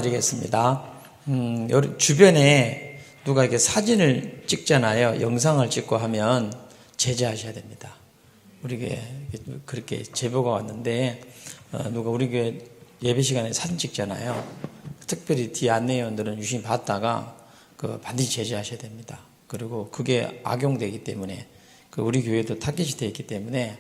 드리겠습니다. 주변에 누가 이렇게 사진을 찍잖아요. 영상을 찍고 하면 제재하셔야 됩니다. 우리 교회 그렇게 제보가 왔는데, 누가 우리 교회 예배 시간에 사진 찍잖아요. 특별히 뒤 안내위원들은 유심히 봤다가 반드시 제재하셔야 됩니다. 그리고 그게 악용되기 때문에 우리 교회도 타겟이 되어 있기 때문에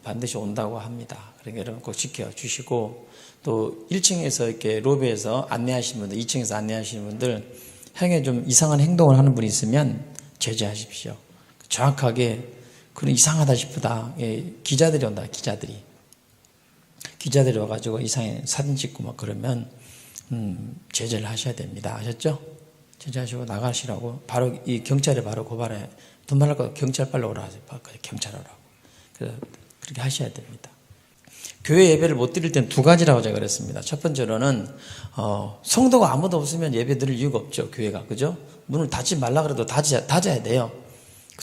반드시 온다고 합니다. 그러니까 여러분 꼭 지켜주시고, 또 1층에서 이렇게 로비에서 안내하시는 분들, 2층에서 안내하시는 분들, 향해 좀 이상한 행동을 하는 분이 있으면 제재하십시오. 정확하게 그런 이상하다 싶다. 기자들이 온다. 기자들이 와가지고 이상해 사진 찍고 막 그러면 제재를 하셔야 됩니다. 아셨죠? 제재하시고 나가시라고 바로 이 경찰에 바로 고발해. 돈 말할 거 경찰 빨리 오라 하세요. 경찰 오라고. 그래서 그렇게 하셔야 됩니다. 교회 예배를 못 드릴 때는 두 가지라고 제가 그랬습니다. 첫 번째로는 성도가 아무도 없으면 예배 드릴 이유가 없죠. 교회가. 그죠? 문을 닫지 말라 그래도 닫아야 돼요.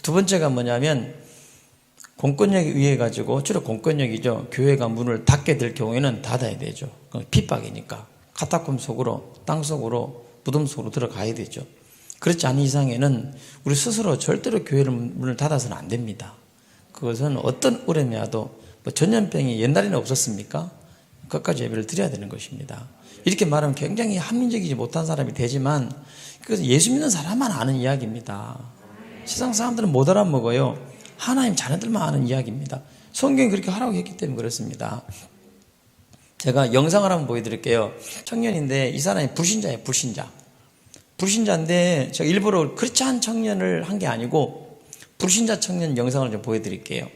두 번째가 뭐냐면 공권력에 의해 가지고, 주로 공권력이죠. 교회가 문을 닫게 될 경우에는 닫아야 되죠. 핍박이니까. 카타콤 속으로, 땅 속으로, 무덤 속으로 들어가야 되죠. 그렇지 않은 이상에는 우리 스스로 절대로 교회를 문을 닫아서는 안 됩니다. 그것은 어떤 어려움이 와도 전염병이 옛날에는 없었습니까? 그것까지 예배를 드려야 되는 것입니다. 이렇게 말하면 굉장히 합리적이지 못한 사람이 되지만, 그것은 예수 믿는 사람만 아는 이야기입니다. 세상 사람들은 못 알아먹어요. 하나님 자녀들만 아는 이야기입니다. 성경이 그렇게 하라고 했기 때문에 그렇습니다. 제가 영상을 한번 보여드릴게요. 청년인데 이 사람이 불신자예요. 불신자인데 제가 일부러 크리스찬 청년을 한 게 아니고 불신자 청년 영상을 좀 보여드릴게요.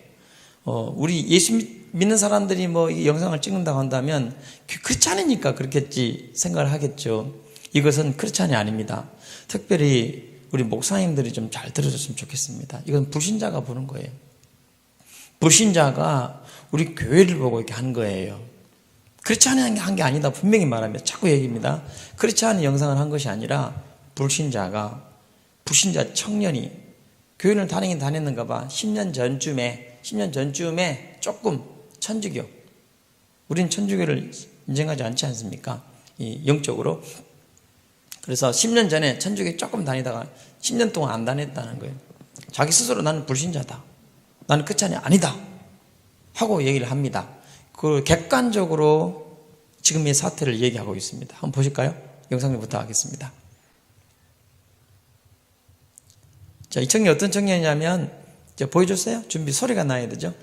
우리 예수 믿는 사람들이 이 영상을 찍는다고 한다면 크리스찬이니까 그렇겠지 생각을 하겠죠. 이것은 크리스찬이 아닙니다. 특별히 우리 목사님들이 좀 잘 들어줬으면 좋겠습니다. 이건 불신자가 보는 거예요. 불신자가 우리 교회를 보고 이렇게 한 거예요. 크리스찬이 한 게 아니다. 분명히 말합니다. 자꾸 얘기입니다. 크리스찬이 영상을 한 것이 아니라 불신자 청년이 교회를 다니긴 다녔는가 봐. 10년 전쯤에 조금 천주교. 우린 천주교를 인정하지 않지 않습니까? 영적으로. 그래서 10년 전에 천주교에 조금 다니다가 10년 동안 안 다녔다는 거예요. 자기 스스로 나는 불신자다. 나는 크리스찬이 아니다. 하고 얘기를 합니다. 그 객관적으로 지금 이 사태를 얘기하고 있습니다. 한번 보실까요? 영상부터 하겠습니다. 자, 이 청년이 어떤 청년이냐면, 보여줬어요? 준비 소리가 나야 되죠?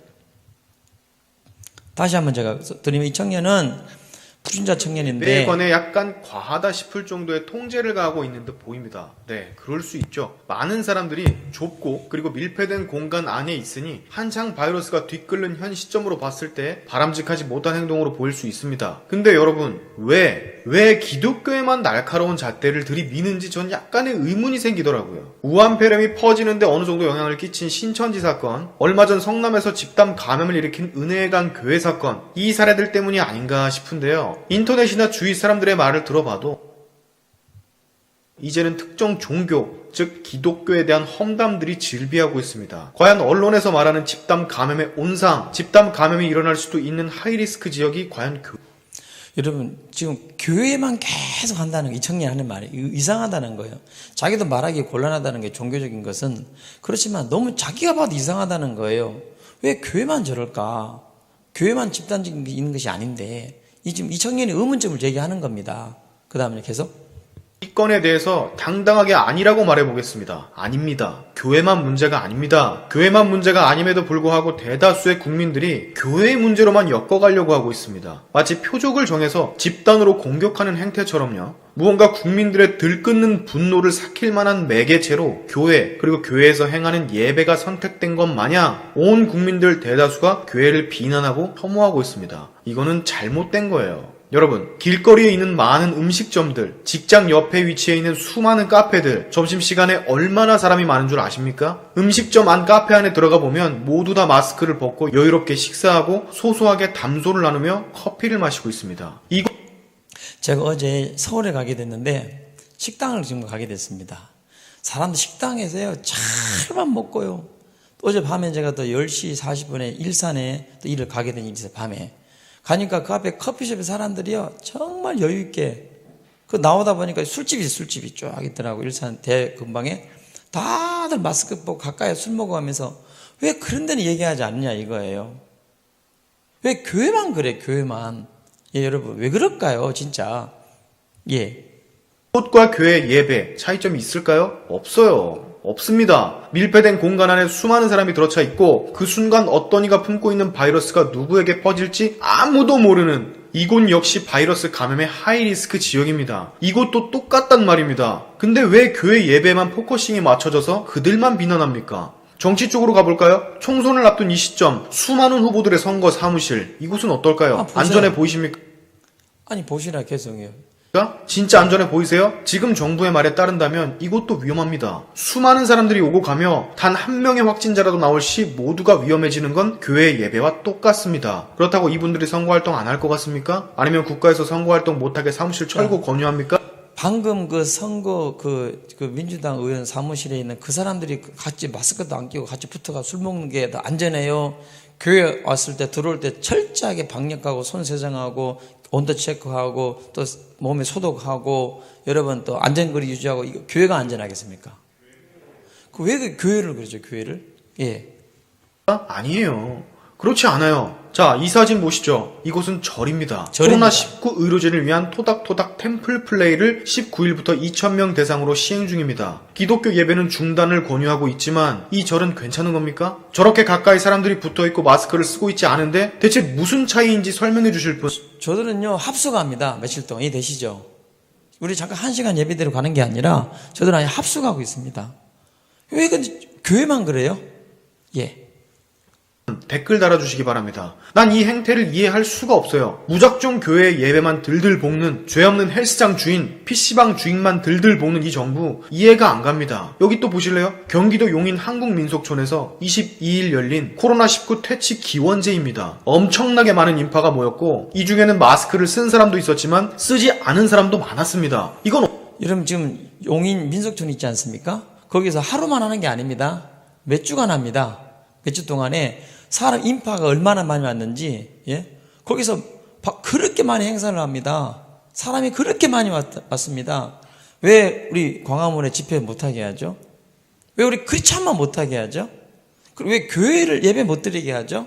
다시 한번 제가 드리면, 이 청년은 불신자 청년인데 매건에 약간 과하다 싶을 정도의 통제를 가하고 있는 듯 보입니다. 네, 그럴 수 있죠. 많은 사람들이 좁고 그리고 밀폐된 공간 안에 있으니 한창 바이러스가 뒤끓는 현 시점으로 봤을 때 바람직하지 못한 행동으로 보일 수 있습니다. 근데 여러분, 왜 기독교에만 날카로운 잣대를 들이미는지 전 약간의 의문이 생기더라고요. 우한폐렴이 퍼지는데 어느 정도 영향을 끼친 신천지 사건, 얼마 전 성남에서 집단 감염을 일으킨 은혜의 강 교회 사건, 이 사례들 때문이 아닌가 싶은데요. 인터넷이나 주위 사람들의 말을 들어봐도 이제는 특정 종교, 즉 기독교에 대한 험담들이 질비하고 있습니다. 과연 언론에서 말하는 집단 감염의 온상, 집단 감염이 일어날 수도 있는 하이리스크 지역이 과연 여러분, 지금 교회만 계속 한다는 게 이 청년이 하는 말이 이상하다는 거예요. 자기도 말하기 곤란하다는 게 종교적인 것은 그렇지만 너무 자기가 봐도 이상하다는 거예요. 왜 교회만 저럴까? 교회만 집단적인 게 있는 것이 아닌데 지금 이 청년이 의문점을 제기하는 겁니다. 그 다음에 계속 이 건에 대해서 당당하게 아니라고 말해보겠습니다. 아닙니다. 교회만 문제가 아닙니다. 교회만 문제가 아님에도 불구하고 대다수의 국민들이 교회의 문제로만 엮어가려고 하고 있습니다. 마치 표적을 정해서 집단으로 공격하는 행태처럼요. 무언가 국민들의 들끓는 분노를 삭힐 만한 매개체로 교회, 그리고 교회에서 행하는 예배가 선택된 것 마냥 온 국민들 대다수가 교회를 비난하고 혐오하고 있습니다. 이거는 잘못된 거예요. 여러분, 길거리에 있는 많은 음식점들, 직장 옆에 위치해 있는 수많은 카페들, 점심시간에 얼마나 사람이 많은 줄 아십니까? 음식점 안 카페 안에 들어가 보면 모두 다 마스크를 벗고 여유롭게 식사하고 소소하게 담소를 나누며 커피를 마시고 있습니다. 제가 어제 서울에 가게 됐는데 식당을 지금 가게 됐습니다. 사람들 식당에서요 잘만 먹고요. 어제 밤에 제가 또 10시 40분에 일산에 또 일을 가게 된 일이 있어요. 밤에 가니까 그 앞에 커피숍에 사람들이요 정말 여유있게 그 나오다 보니까 술집이 쫙 있더라고. 일산 대 근방에 다들 마스크 벗고 가까이 술 먹어가면서 왜 그런 데는 얘기하지 않느냐 이거예요. 왜 교회만 그래, 교회만. 예, 여러분 왜 그럴까요, 진짜? 예. 꽃과 교회 예배 차이점이 있을까요? 없어요. 없습니다. 밀폐된 공간 안에 수많은 사람이 들어차 있고 그 순간 어떤 이가 품고 있는 바이러스가 누구에게 퍼질지 아무도 모르는 이곳 역시 바이러스 감염의 하이리스크 지역입니다. 이곳도 똑같단 말입니다. 근데 왜 교회 예배만 포커싱이 맞춰져서 그들만 비난합니까? 정치 쪽으로 가볼까요? 총선을 앞둔 이 시점 수많은 후보들의 선거 사무실 이곳은 어떨까요? 안전해 보이십니까? 아니 보시라 계속해요. 진짜 안전해 보이세요? 지금 정부의 말에 따른다면 이곳도 위험합니다. 수많은 사람들이 오고 가며 단 한 명의 확진자라도 나올 시 모두가 위험해지는 건 교회 예배와 똑같습니다. 그렇다고 이분들이 선거활동 안 할 것 같습니까? 아니면 국가에서 선거활동 못하게 사무실 철거 권유합니까? 방금 그 선거 그 민주당 의원 사무실에 있는 그 사람들이 같이 마스크도 안 끼고 같이 붙어가 술 먹는 게 더 안전해요. 교회 왔을 때 들어올 때 철저하게 방역하고 손 세정하고 온도 체크하고 또 몸에 소독하고 여러분 또 안전거리 유지하고 이거 교회가 안전하겠습니까? 왜 그 교회를 그러죠, 교회를? 예. 아니에요. 그렇지 않아요. 자, 이 사진 보시죠. 이곳은 절입니다. 절입니다. 코로나19 의료진을 위한 토닥토닥 템플 플레이를 19일부터 2,000명 대상으로 시행 중입니다. 기독교 예배는 중단을 권유하고 있지만 이 절은 괜찮은 겁니까? 저렇게 가까이 사람들이 붙어있고 마스크를 쓰고 있지 않은데 대체 무슨 차이인지 설명해 주실 분? 저들은요 합숙합니다. 며칠 동안 이해되시죠? 우리 잠깐 1시간 예배대로 가는 게 아니라 저들은 아예 합숙하고 있습니다. 왜 근데 교회만 그래요? 예. 댓글 달아주시기 바랍니다. 난 이 행태를 이해할 수가 없어요. 무작정 교회 예배만 들들 볶는 죄 없는 헬스장 주인, PC방 주인만 들들 볶는 이 정부 이해가 안 갑니다. 여기 또 보실래요? 경기도 용인 한국민속촌에서 22일 열린 코로나19 퇴치 기원제입니다. 엄청나게 많은 인파가 모였고 이 중에는 마스크를 쓴 사람도 있었지만 쓰지 않은 사람도 많았습니다. 이건 여러분 지금 용인 민속촌 있지 않습니까? 거기서 하루만 하는 게 아닙니다. 몇 주간 합니다. 몇 주 동안에 사람 인파가 얼마나 많이 왔는지, 예? 거기서 그렇게 많이 행사를 합니다. 사람이 그렇게 많이 왔습니다. 왜 우리 광화문에 집회 못하게 하죠? 왜 우리 크리스찬만 못하게 하죠? 그리고 왜 교회를 예배 못 드리게 하죠?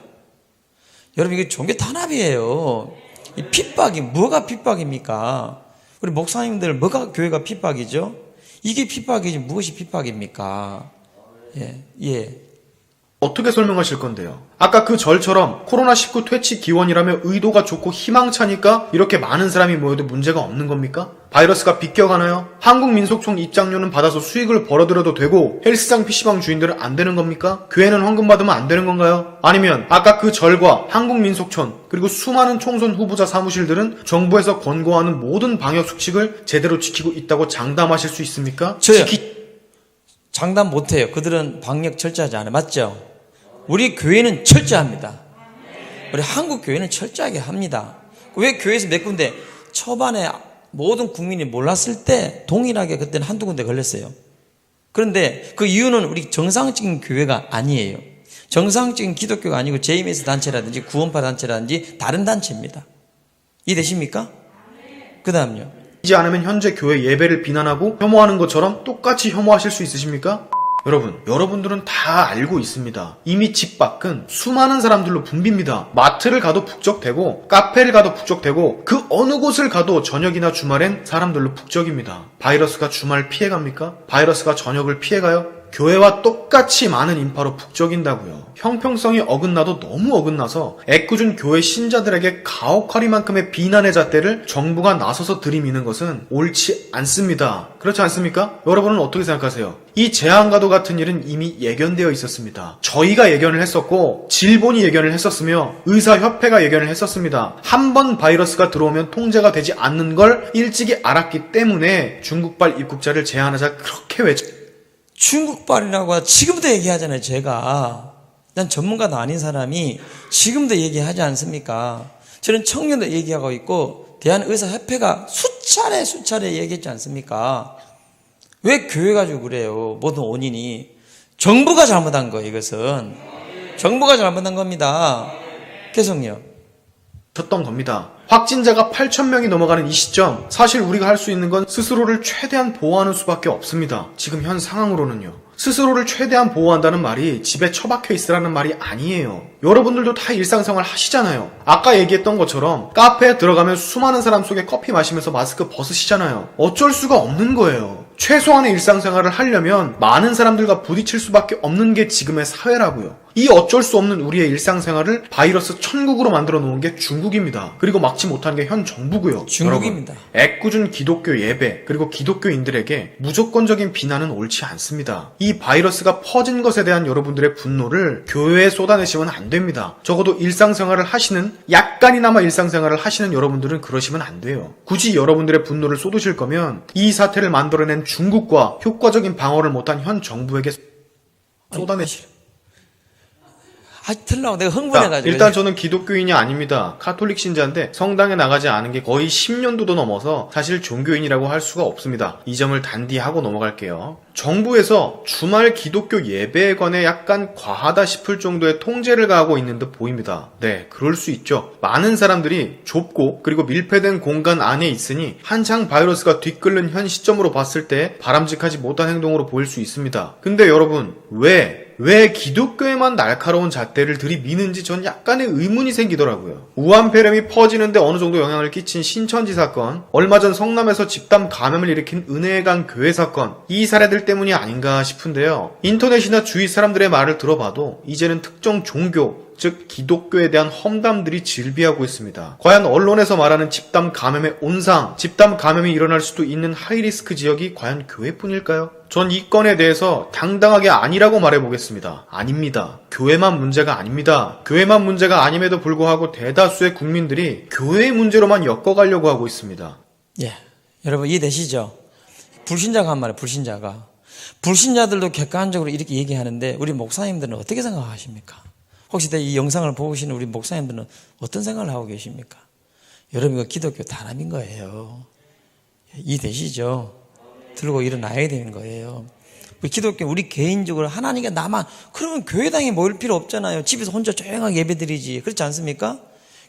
여러분 이게 종교 탄압이에요. 이 핍박이 뭐가 핍박입니까? 우리 목사님들 뭐가 교회가 핍박이죠? 이게 핍박이지 무엇이 핍박입니까? 예. 어떻게 설명하실 건데요? 아까 그 절처럼 코로나19 퇴치 기원이라며 의도가 좋고 희망차니까 이렇게 많은 사람이 모여도 문제가 없는 겁니까? 바이러스가 비껴가나요? 한국민속촌 입장료는 받아서 수익을 벌어들여도 되고 헬스장 PC방 주인들은 안 되는 겁니까? 교회는 헌금 받으면 안 되는 건가요? 아니면 아까 그 절과 한국민속촌 그리고 수많은 총선 후보자 사무실들은 정부에서 권고하는 모든 방역 수칙을 제대로 지키고 있다고 장담하실 수 있습니까? 장담 못해요. 그들은 방역 철저하지 않아요. 맞죠? 우리 교회는 철저합니다. 우리 한국 교회는 철저하게 합니다. 왜 교회에서 몇 군데 초반에 모든 국민이 몰랐을 때 동일하게 그때는 한두 군데 걸렸어요. 그런데 그 이유는 우리 정상적인 교회가 아니에요. 정상적인 기독교가 아니고 JMS 단체라든지 구원파 단체라든지 다른 단체입니다. 이해되십니까? 그 다음요. 이지 않으면 현재 교회 예배를 비난하고 혐오하는 것처럼 똑같이 혐오하실 수 있으십니까? 여러분들은 다 알고 있습니다. 이미 집 밖은 수많은 사람들로 붐빕니다. 마트를 가도 북적대고 카페를 가도 북적대고 그 어느 곳을 가도 저녁이나 주말엔 사람들로 북적입니다. 바이러스가 주말 피해갑니까? 바이러스가 저녁을 피해가요? 교회와 똑같이 많은 인파로 북적인다고요. 형평성이 어긋나도 너무 어긋나서 애꿎은 교회 신자들에게 가혹하리만큼의 비난의 잣대를 정부가 나서서 들이미는 것은 옳지 않습니다. 그렇지 않습니까? 여러분은 어떻게 생각하세요? 이 재앙과도 같은 일은 이미 예견되어 있었습니다. 저희가 예견을 했었고 질본이 예견을 했었으며 의사협회가 예견을 했었습니다. 한 번 바이러스가 들어오면 통제가 되지 않는 걸 일찍이 알았기 때문에 중국발 입국자를 제한하자 그렇게 중국발이라고 지금도 얘기하잖아요. 제가 난 전문가도 아닌 사람이 지금도 얘기하지 않습니까? 저는 청년도 얘기하고 있고 대한의사협회가 수차례 얘기했지 않습니까? 왜 교회 가지고 그래요? 모든 원인이 정부가 잘못한 거예요. 이것은 정부가 잘못한 겁니다. 계속요. 쳤던 겁니다. 확진자가 8,000명이 넘어가는 이 시점, 사실 우리가 할 수 있는 건 스스로를 최대한 보호하는 수밖에 없습니다. 지금 현 상황으로는요. 스스로를 최대한 보호한다는 말이 집에 처박혀 있으라는 말이 아니에요. 여러분들도 다 일상생활 하시잖아요. 아까 얘기했던 것처럼 카페에 들어가면 수많은 사람 속에 커피 마시면서 마스크 벗으시잖아요. 어쩔 수가 없는 거예요. 최소한의 일상생활을 하려면 많은 사람들과 부딪힐 수밖에 없는 게 지금의 사회라고요. 이 어쩔 수 없는 우리의 일상생활을 바이러스 천국으로 만들어 놓은 게 중국입니다. 그리고 막지 못한 게 현 정부고요. 중국입니다. 여러분, 애꿎은 기독교 예배 그리고 기독교인들에게 무조건적인 비난은 옳지 않습니다. 이 바이러스가 퍼진 것에 대한 여러분들의 분노를 교회에 쏟아내시면 안 됩니다. 적어도 일상생활을 하시는, 약간이나마 일상생활을 하시는 여러분들은 그러시면 안 돼요. 굳이 여러분들의 분노를 쏟으실 거면 이 사태를 만들어낸 중국과 효과적인 방어를 못한 현 정부에게 쏟아내시라. 틀라고 내가 흥분해가지고. 일단 저는 기독교인이 아닙니다. 카톨릭 신자인데 성당에 나가지 않은 게 거의 10년도도 넘어서 사실 종교인이라고 할 수가 없습니다. 이 점을 단디하고 넘어갈게요. 정부에서 주말 기독교 예배에 관해 약간 과하다 싶을 정도의 통제를 가하고 있는 듯 보입니다. 네, 그럴 수 있죠. 많은 사람들이 좁고 그리고 밀폐된 공간 안에 있으니 한창 바이러스가 뒤끓는 현 시점으로 봤을 때 바람직하지 못한 행동으로 보일 수 있습니다. 근데 여러분, 왜 기독교에만 날카로운 잣대를 들이미는지 전 약간의 의문이 생기더라고요. 우한폐렴이 퍼지는데 어느 정도 영향을 끼친 신천지 사건, 얼마 전 성남에서 집단 감염을 일으킨 은혜의 강 교회 사건, 이 사례들 때문이 아닌가 싶은데요. 인터넷이나 주위 사람들의 말을 들어봐도 이제는 특정 종교, 즉 기독교에 대한 험담들이 질비하고 있습니다. 과연 언론에서 말하는 집단 감염의 온상, 집단 감염이 일어날 수도 있는 하이리스크 지역이 과연 교회뿐일까요? 전 이 건에 대해서 당당하게 아니라고 말해보겠습니다. 아닙니다. 교회만 문제가 아닙니다. 교회만 문제가 아님에도 불구하고 대다수의 국민들이 교회의 문제로만 엮어가려고 하고 있습니다. 예, 여러분 이해되시죠? 불신자가 한 말이에요. 불신자들도 객관적으로 이렇게 얘기하는데 우리 목사님들은 어떻게 생각하십니까? 혹시 이 영상을 보고 계시는 우리 목사님들은 어떤 생각을 하고 계십니까? 여러분 이거 기독교 단합인 거예요. 이해되시죠? 들고 일어나야 되는 거예요. 우리 기독교 우리 개인적으로 하나님께 나만, 그러면 교회당에 모일 필요 없잖아요. 집에서 혼자 조용하게 예배드리지. 그렇지 않습니까?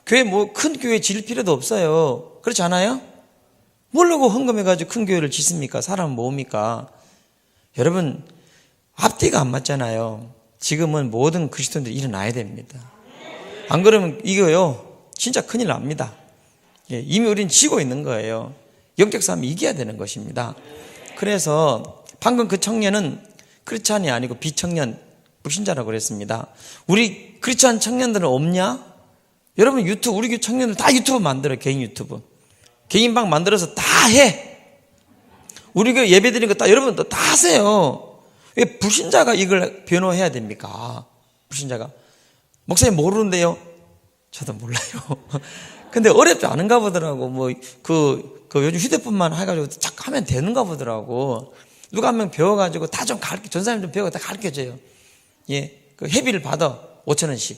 교회 큰 교회 질 필요도 없어요. 그렇지 않아요? 모르고 헌금해가지고 큰 교회를 짓습니까? 사람 모읍니까? 여러분 앞뒤가 안 맞잖아요. 지금은 모든 그리스도인들이 일어나야 됩니다. 안 그러면 이거요 진짜 큰일 납니다. 예, 이미 우리는 지고 있는 거예요. 영적 싸움이 이겨야 되는 것입니다. 그래서 방금 그 청년은 크리스찬이 아니고 비청년, 불신자라고 그랬습니다. 우리 크리스찬 청년들은 없냐? 여러분 우리 교회 청년들 다 유튜브 만들어요. 개인 유튜브, 개인방 만들어서 다 해. 우리 교회 예배 드리는 거 다 여러분도 다 하세요. 왜 불신자가 이걸 변호해야 됩니까? 불신자가. 목사님 모르는데요? 저도 몰라요. 근데 어렵지 않은가 보더라고. 요즘 휴대폰만 해가지고 착 하면 되는가 보더라고. 누가 한 명 배워가지고 다 좀 전사님 좀 배우고 다 가르쳐줘요. 예. 그 회비를 받아. 5,000원씩.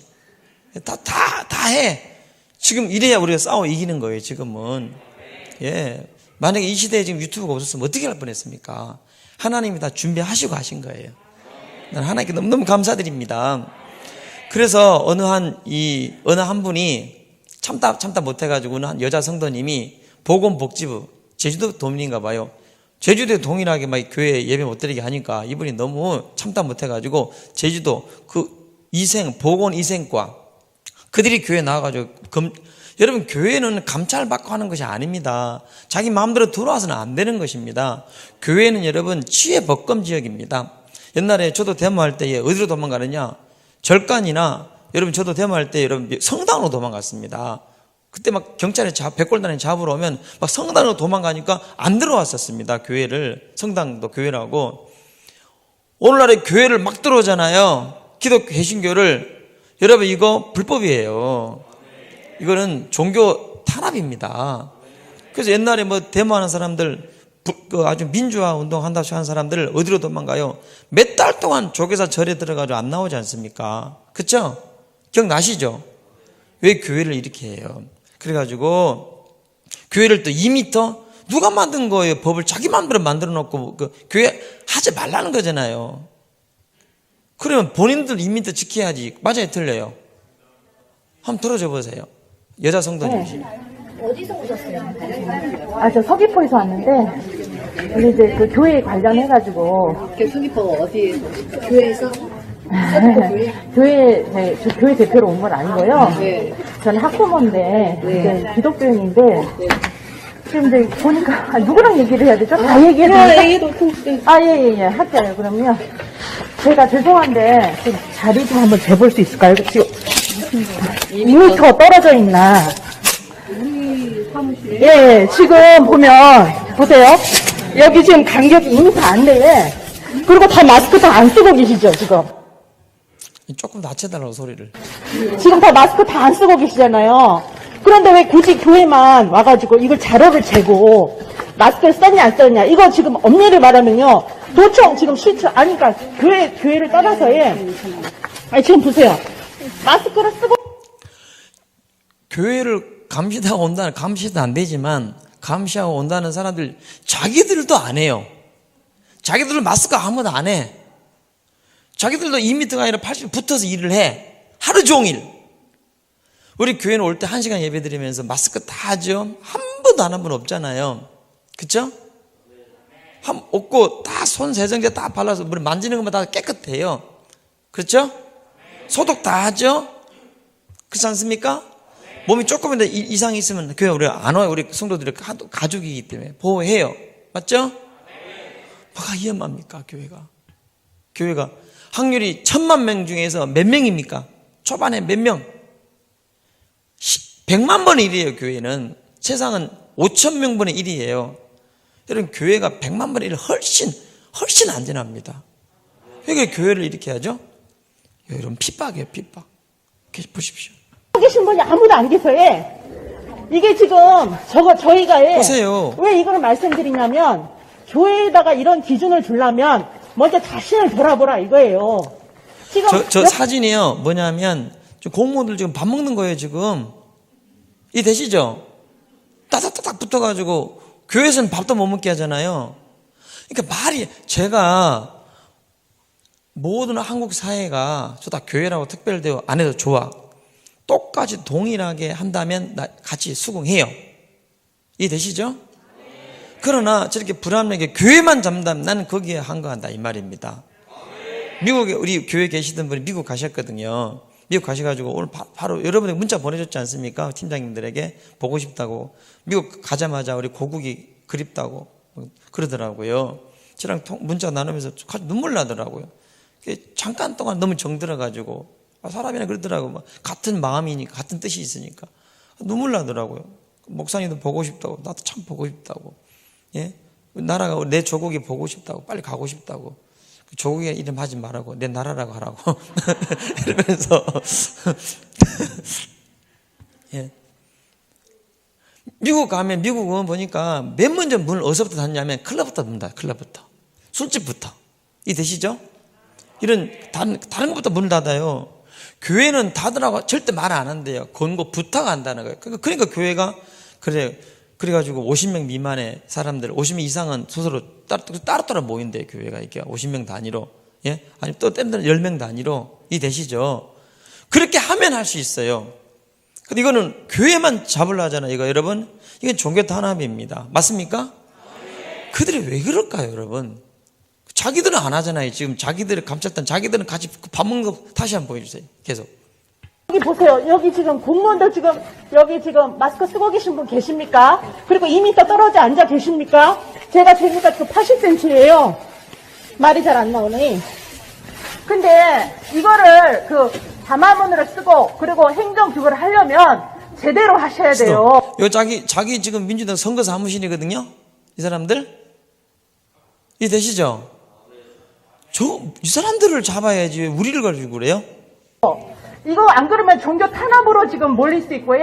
다 해. 지금 이래야 우리가 싸워 이기는 거예요, 지금은. 예. 만약에 이 시대에 지금 유튜브가 없었으면 어떻게 할 뻔했습니까? 하나님이 다 준비하시고 하신 거예요. 난 하나님께 너무너무 감사드립니다. 그래서 어느 한 분이 참다 못해가지고 한 여자 성도님이 보건복지부, 제주도 도민인가 봐요. 제주도에 동일하게 막 교회 예배 못 드리게 하니까 이분이 너무 참다 못해가지고 제주도 보건위생과 그들이 교회 나와가지고 여러분 교회는 감찰받고 하는 것이 아닙니다. 자기 마음대로 들어와서는 안 되는 것입니다. 교회는 여러분 치외법검 지역입니다. 옛날에 저도 데모할 때 어디로 도망가느냐? 절간이나 여러분 저도 데모할 때 여러분 성당으로 도망갔습니다. 그때 막 경찰이 백골단이 잡으러 오면 막 성당으로 도망가니까 안 들어왔었습니다. 교회를. 성당도 교회라고. 오늘날에 교회를 막 들어오잖아요. 기독교 개신교를. 여러분 이거 불법이에요. 이거는 종교 탄압입니다. 그래서 옛날에 데모하는 사람들, 아주 민주화 운동 한다고 하는 사람들 어디로 도망가요? 몇 달 동안 조계사 절에 들어가지고 안 나오지 않습니까? 그쵸? 기억나시죠? 왜 교회를 이렇게 해요? 그래가지고 교회를 또 2m? 누가 만든 거예요? 법을 자기 마음대로 만들어 놓고 교회 하지 말라는 거잖아요. 그러면 본인들 2m 지켜야지. 맞아요, 틀려요? 한번 들어줘 보세요. 여자 성도님이시. 어디서 오셨어요? 저 서귀포에서 왔는데, 우리 이제 그 교회 관련해가지고. 서귀포 어디에서? 교회에서? 교회, 저 교회 대표로 온 건 아니고요. 네. 저는 학부모인데, 네. 이제 기독교인인데, 지금 이제 보니까, 누구랑 얘기를 해야 되죠? 다 얘기해도 됩니까? 예. 할게요, 그럼요. 제가 죄송한데, 좀 자리 좀 한번 재볼 수 있을까요? 지금 2m 떨어져 있나? 예, 지금 보면, 보세요. 여기 지금 간격이 2m 안 돼. 그리고 다 마스크 다 안 쓰고 계시죠, 지금? 조금 낮춰달라고 소리를. 지금 다 마스크 다 안 쓰고 계시잖아요. 그런데 왜 굳이 교회만 와가지고 이걸 자료를 재고 마스크를 썼냐 안 썼냐. 이거 지금 엄밀히 말하면요. 도청 지금 실천, 그러니까 교회를 떠나서에. 지금 보세요. 마스크를 쓰고. 교회를 감시하고 온다는, 감시도 안 되지만, 감시하고 온다는 사람들, 자기들도 안 해요. 자기들도 마스크 아무도 안 해. 자기들도 2m가 아니라 80 붙어서 일을 해. 하루 종일. 우리 교회는 올 때 1시간 예배 드리면서 마스크 다 하죠. 한 번도 안 한 분 없잖아요. 그쵸? 없고 다 손 세정제 다 발라서 물 만지는 것만 다 깨끗해요. 그렇죠? 소독 다 하죠? 그렇지 않습니까? 몸이 조금이라도 이상이 있으면 교회 우리가 안 와요. 우리 성도들이 가족이기 때문에 보호해요. 맞죠? 뭐가 위험합니까? 교회가 확률이 1000만 명 중에서 몇 명입니까? 초반에 몇 명? 100만 번의 1이에요. 교회는 세상은 5,000명분의 1이에요. 여러분 교회가 100만 번의 1 훨씬 안전합니다. 그러니까 교회를 이렇게 하죠. 여러분 핍박이에요. 핍박. 보십시오. 계신 분이 아무도 안 계세요. 이게 지금 저희가 보세요. 왜 이걸 말씀드리냐면 교회에다가 이런 기준을 주려면 먼저 자신을 돌아보라 이거예요. 지금 저 사진이요. 뭐냐면 공무원들 지금 밥 먹는 거예요. 지금 이 되시죠? 따닥따닥 붙어가지고 교회에서는 밥도 못 먹게 하잖아요. 그러니까 제가 모든 한국 사회가 저 다 교회라고 특별대우 안 해도 좋아. 똑같이 동일하게 한다면 같이 수긍해요. 이해되시죠? 그러나 저렇게 불합리하게 교회만 잡는다면 나는 거기에 한거한다 이 말입니다. 미국에 우리 교회 계시던 분이 미국 가셨거든요. 미국 가셔가지고 오늘 바로 여러분들 문자 보내줬지 않습니까? 팀장님들에게 보고 싶다고. 미국 가자마자 우리 고국이 그립다고 그러더라고요. 저랑 문자 나누면서 눈물 나더라고요. 잠깐 동안 너무 정들어가지고 사람이나 그러더라고요. 같은 마음이니까 같은 뜻이 있으니까 눈물 나더라고요. 목사님도 보고 싶다고. 나도 참 보고 싶다고. 예? 나라가 내 조국이 보고 싶다고. 빨리 가고 싶다고. 조국에 이름 하지 말라고. 내 나라라고 하라고. 이러면서 예. 미국 가면 미국은 보니까 맨 먼저 문을 어디서부터 닫냐면 클럽부터 문다. 클럽부터. 술집부터. 이 되시죠? 이런 다른 것부터 문을 닫아요. 교회는 닫으라고 절대 말 안 한대요. 권고 부탁한다는 거예요. 그러니까 교회가 그래가지고 50명 미만의 사람들, 50명 이상은 스스로 따로따로 모인대요. 교회가 이렇게 50명 단위로. 예? 아니 또 땜들은 10명 단위로. 이 되시죠? 그렇게 하면 할 수 있어요. 근데 이거는 교회만 잡으려 하잖아요. 이거 여러분. 이건 종교 탄압입니다. 맞습니까? 그들이 왜 그럴까요, 여러분? 자기들은 안 하잖아요. 지금 자기들을 감췄던 자기들은 같이 밥 먹는 거 다시 한번 보여주세요. 계속. 여기 보세요. 여기 지금 공무원들 여기 지금 마스크 쓰고 계신 분 계십니까? 그리고 2m 떨어져 앉아 계십니까? 제가 재니까 80cm예요. 말이 잘 안 나오네. 근데 이거를 담화문으로 쓰고 그리고 행정 규칙을 하려면 제대로 하셔야 돼요. 이거 자기 지금 민주당 선거 사무실이거든요. 이 사람들. 이 되시죠? 이 사람들을 잡아야지 왜 우리를 가지고 그래요? 이거 안 그러면 종교 탄압으로 지금 몰릴 수 있고,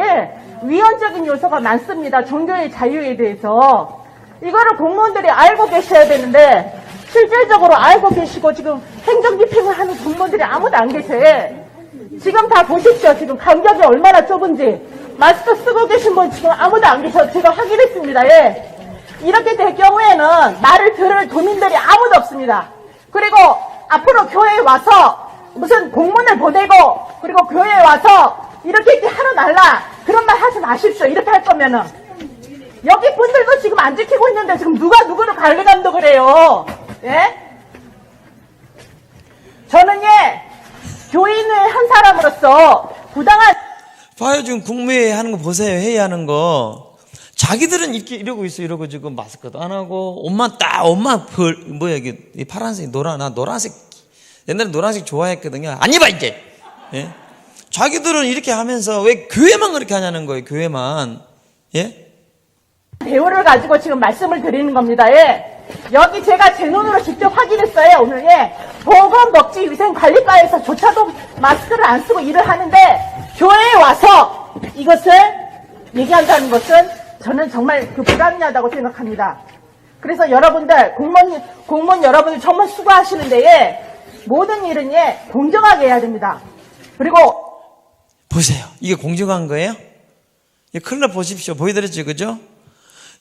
위헌적인 요소가 많습니다. 종교의 자유에 대해서. 이거를 공무원들이 알고 계셔야 되는데, 실질적으로 알고 계시고 지금 행정 집행을 하는 공무원들이 아무도 안 계세요. 지금 다 보십시오. 지금 간격이 얼마나 좁은지. 마스크 쓰고 계신 분 지금 아무도 안 계셔. 제가 확인했습니다. 이렇게 될 경우에는 말을 들을 도민들이 아무도 없습니다. 그리고 앞으로 교회에 와서 무슨 공문을 보내고 그리고 교회에 와서 이렇게 하러 날라 그런 말 하지 마십시오. 이렇게 할 거면은. 여기 분들도 지금 안 지키고 있는데 지금 누가 누구를 관리 감독을 해요? 예? 저는 교인의 한 사람으로서 부당한 봐요, 지금 국무회의 하는 거 보세요. 회의하는 거. 자기들은 이렇게 이러고 있어. 이러고 지금 마스크도 안 하고 옷만 뭐야 이게 이 파란색 나 노란색 옛날에 노란색 좋아했거든요. 안 입어 이제. 예? 자기들은 이렇게 하면서 왜 교회만 그렇게 하냐는 거예요. 교회만. 예? 대우를 가지고 지금 말씀을 드리는 겁니다. 예. 여기 제가 제 눈으로 직접 확인했어요. 오늘 보건복지위생관리과에서조차도 마스크를 안 쓰고 일을 하는데 교회에 와서 이것을 얘기한다는 것은 저는 정말 불합리하다고 생각합니다. 그래서 여러분들 공무원 여러분들 정말 수고하시는데 모든 일은 공정하게 해야 됩니다. 그리고 보세요. 이게 공정한 거예요? 이 클럽 보십시오. 보여드렸죠, 그죠?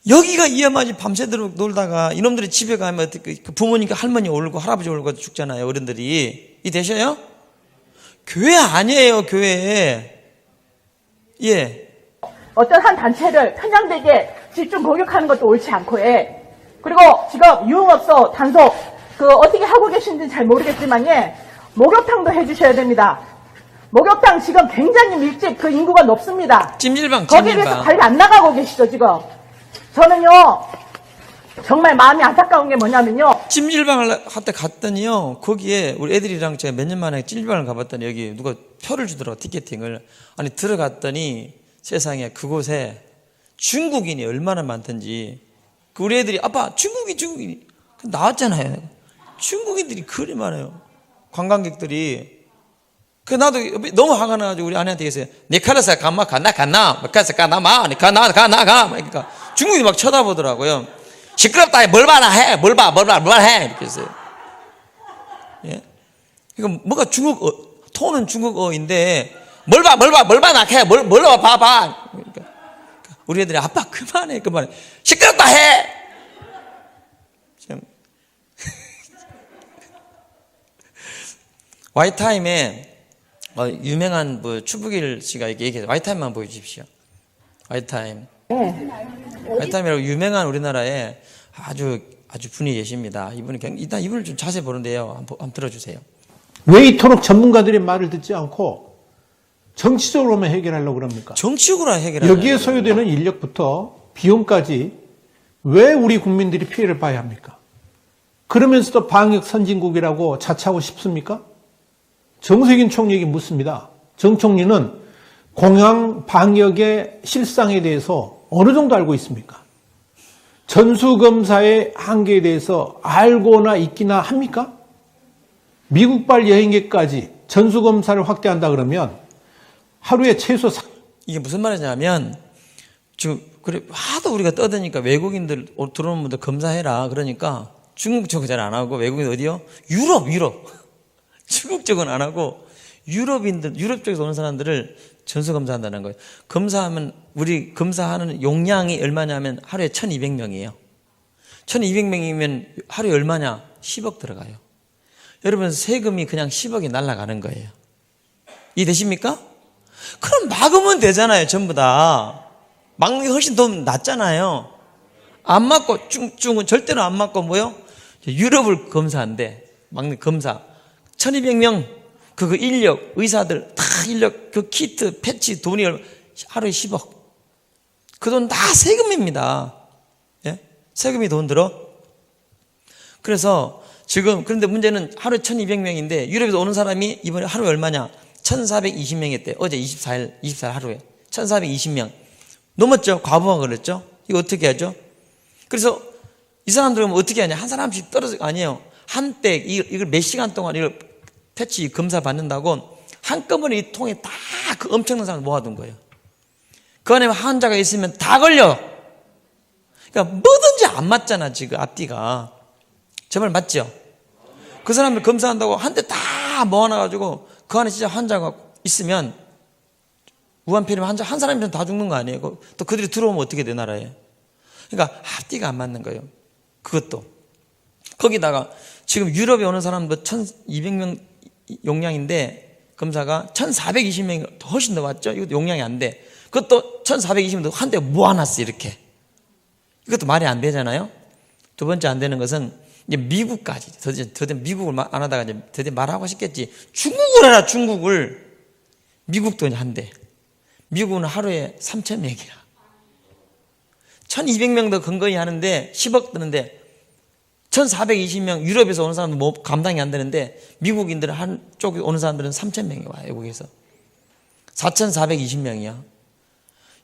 여기가 위험하지. 밤새도록 놀다가 이놈들이 집에 가면 어떻게 부모님과 할머니 울고 할아버지 울고 죽잖아요. 어른들이. 이 되셔요? 교회 아니에요. 교회. 예. 어떤 한 단체를 편향되게 집중 공격하는 것도 옳지 않고 그리고 지금 유흥업소 단속 어떻게 하고 계신지는 잘 모르겠지만 목욕탕도 해주셔야 됩니다. 목욕탕 지금 굉장히 밀집 인구가 높습니다. 찜질방. 거기에 대해서 관리 안 나가고 계시죠 지금. 저는요 정말 마음이 안타까운 게 뭐냐면요. 찜질방을 할 때 갔더니요. 거기에 우리 애들이랑 제가 몇 년 만에 찜질방을 가봤더니 여기 누가 표를 주더라고. 티켓팅을. 아니 들어갔더니 세상에 그곳에 중국인이 얼마나 많던지. 우리 애들이 아빠 중국인이 나왔잖아요. 중국인들이 그리 많아요. 관광객들이. 나도 너무 화가 나가지고 우리 아내한테 얘기했어요. 네 카라사 가마 갔나 카라사 가나마 네 가나 그러니까 중국인이 막 쳐다보더라고요. 시끄럽다. 뭘 봐라 해. 뭘 봐 해. 이렇게 했어요. 예? 이거 뭐가 톤은 중국어인데 뭘 봐 낙해. 뭘 봐봐. 그러니까 우리 애들이 아빠 그만해. 시끄럽다 해. 참. 와이타임에 유명한 추부길 씨가 얘기해서 와이타임만 보여주십시오. 와이타임. 와이타임이라고 유명한 우리나라에 아주 분이 계십니다. 일단 이분을 좀 자세히 보는데요. 한번 들어주세요. 왜 이토록 전문가들의 말을 듣지 않고 정치적으로만 해결하려고 그럽니까? 정치적으로 해결하려고. 여기에 소요되는 인력부터 비용까지 왜 우리 국민들이 피해를 봐야 합니까? 그러면서도 방역 선진국이라고 자처하고 싶습니까? 정세균 총리에게 묻습니다. 정 총리는 공항 방역의 실상에 대해서 어느 정도 알고 있습니까? 전수검사의 한계에 대해서 알고나 있기나 합니까? 미국발 여행객까지 전수검사를 확대한다 그러면 하루에 최소 이게 무슨 말이냐면 지금 하도 우리가 떠드니까 외국인들 들어오는 분들 검사해라. 그러니까 중국 쪽은 잘 안 하고 외국인 어디요? 유럽. 중국 쪽은 안 하고 유럽 쪽에서 오는 사람들을 전수검사한다는 거예요. 검사하면 우리 검사하는 용량이 얼마냐면 하루에 1200명이에요. 1200명이면 하루에 얼마냐? 10억 들어가요. 여러분 세금이 그냥 10억이 날아가는 거예요. 이해되십니까? 그럼 막으면 되잖아요. 전부 다. 막는 게 훨씬 더 낫잖아요. 안 맞고 중은 절대로 안 맞고 뭐요? 유럽을 검사한대. 막는 검사. 1200명 그 인력 의사들 다 인력 키트 패치 돈이 하루에 10억. 그 돈 다 세금입니다. 예? 세금이 돈 들어. 그래서 지금 그런데 문제는 하루에 1200명인데 유럽에서 오는 사람이 이번에 하루에 얼마냐? 1420명 했대. 어제 24일 하루에 1420명 넘었죠. 과부하 걸렸죠. 이거 어떻게 하죠? 그래서 이 사람들은 어떻게 하냐? 한 사람씩 떨어져 아니에요. 한때 이걸 몇 시간 동안 이걸 패치 검사 받는다고 한꺼번에 이 통에 다 그 엄청난 사람을 모아둔 거예요. 그 안에 환자가 있으면 다 걸려. 그러니까 뭐든지 안 맞잖아. 지금 앞뒤가. 제 말 맞죠? 그 사람을 검사한다고 한 대 다 모아놔가지고 그 안에 진짜 환자가 있으면 우한폐렴 환자 한 사람이면 다 죽는 거 아니에요? 또 그들이 들어오면 어떻게 돼 나라에? 그러니까 앞뒤가 안 맞는 거예요. 그것도. 거기다가 지금 유럽에 오는 사람도 1200명 용량인데 검사가 1420명이 훨씬 더 왔죠? 이것도 용량이 안 돼. 그것도 1420명 한 대 모아놨어, 이렇게. 이것도 말이 안 되잖아요. 두 번째 안 되는 것은 이제 미국까지. 드디어 미국을 안 하다가 이제 드디어 말하고 싶겠지. 중국을 해라, 중국을. 미국도 이제 한대. 미국은 하루에 3,000명이야. 1,200명 더 근거리 하는데 10억 드는데 1,420명 유럽에서 오는 사람들 뭐 감당이 안 되는데 미국인들 한쪽에 오는 사람들은 3,000명이 와요, 외국에서. 4,420명이야.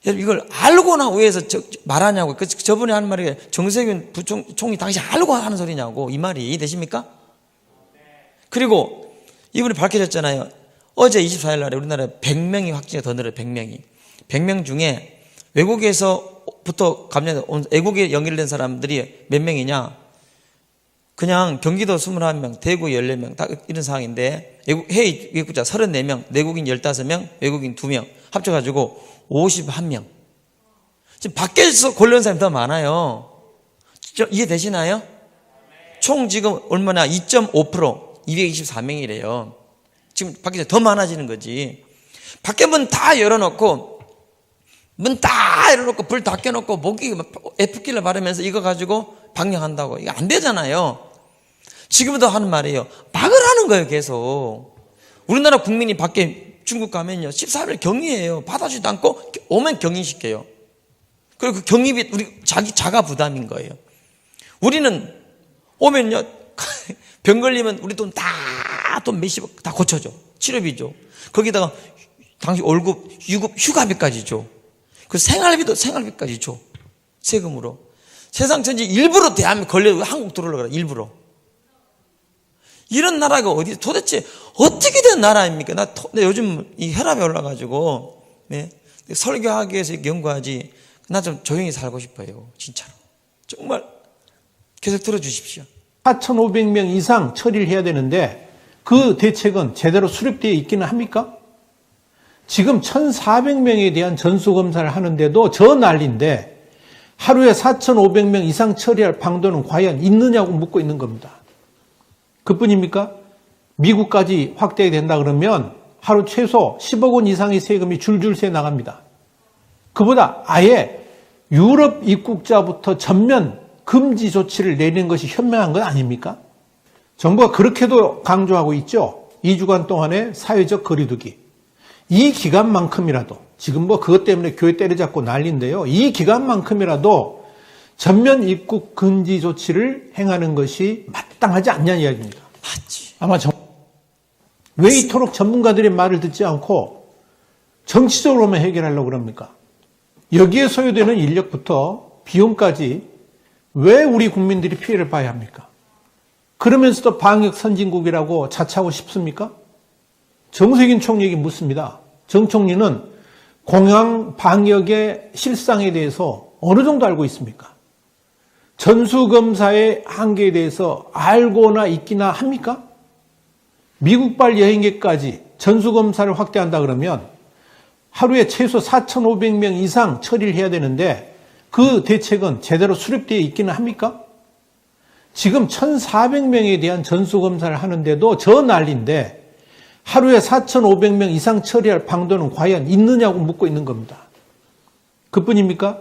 여러분 이걸 알고나 왜해서 말하냐고. 저번에 한 말이 정세균 부총리 당시 알고 하는 소리냐고. 이 말이 이해되십니까? 그리고 이분이 밝혀졌잖아요. 어제 24일 날에 우리나라에 100명이 확진자가 더 늘어요. 100명이. 100명 중에 외국에서부터 감염된 외국에 연결된 사람들이 몇 명이냐. 그냥 경기도 21명, 대구 14명 다 이런 상황인데 해외 입국자 34명, 내국인 15명, 외국인 2명 합쳐가지고 51명. 지금 밖에서 걸려온 사람이 더 많아요. 이해되시나요? 총 지금 얼마나 2.5% 224명이래요. 지금 밖에서 더 많아지는 거지. 밖에 문 다 열어놓고 불 다 켜놓고 목이 F킬러 바르면서 이거 가지고 방역한다고. 이거 안 되잖아요. 지금도 하는 말이에요. 막으라는 거예요, 계속. 우리나라 국민이 밖에 중국 가면요, 14일 격리해요. 받아주지도 않고 오면 격리시켜요. 그리고 그 격리비 우리 자가 부담인 거예요. 우리는 오면요, 병 걸리면 우리 돈 몇십억 다 고쳐줘. 치료비 줘. 거기다가 당시 월급, 유급, 휴가비까지 줘. 그 생활비까지 줘. 세금으로. 세상 전체 일부러 대한민국 걸려도 한국 들어오려고 그래, 일부러. 이런 나라가 어디, 도대체 어떻게 된 나라입니까? 나 요즘 이 혈압이 올라가지고, 네. 설교하기 위해서 연구하지. 나 좀 조용히 살고 싶어요. 진짜로. 정말 계속 들어주십시오. 4,500명 이상 처리를 해야 되는데 그 대책은 제대로 수립되어 있기는 합니까? 지금 1,400명에 대한 전수검사를 하는데도 저 난리인데 하루에 4,500명 이상 처리할 방도는 과연 있느냐고 묻고 있는 겁니다. 그뿐입니까? 미국까지 확대된다 그러면 하루 최소 10억 원 이상의 세금이 줄줄 새 나갑니다. 그보다 아예 유럽 입국자부터 전면 금지 조치를 내리는 것이 현명한 건 아닙니까? 정부가 그렇게도 강조하고 있죠. 2주간 동안의 사회적 거리두기. 이 기간만큼이라도, 지금 뭐 그것 때문에 교회 때려잡고 난리인데요. 이 기간만큼이라도 전면 입국 금지 조치를 행하는 것이 마땅하지 않냐는 이야기입니다. 맞지. 아마 왜 이토록 전문가들의 말을 듣지 않고 정치적으로만 해결하려고 그럽니까? 여기에 소요되는 인력부터 비용까지 왜 우리 국민들이 피해를 봐야 합니까? 그러면서도 방역 선진국이라고 자처하고 싶습니까? 정세균 총리에게 묻습니다. 정 총리는 공항 방역의 실상에 대해서 어느 정도 알고 있습니까? 전수검사의 한계에 대해서 알고나 있기나 합니까? 미국발 여행객까지 전수검사를 확대한다 그러면 하루에 최소 4,500명 이상 처리를 해야 되는데 그 대책은 제대로 수립되어 있기는 합니까? 지금 1,400명에 대한 전수검사를 하는데도 저 난리인데 하루에 4,500명 이상 처리할 방도는 과연 있느냐고 묻고 있는 겁니다. 그뿐입니까?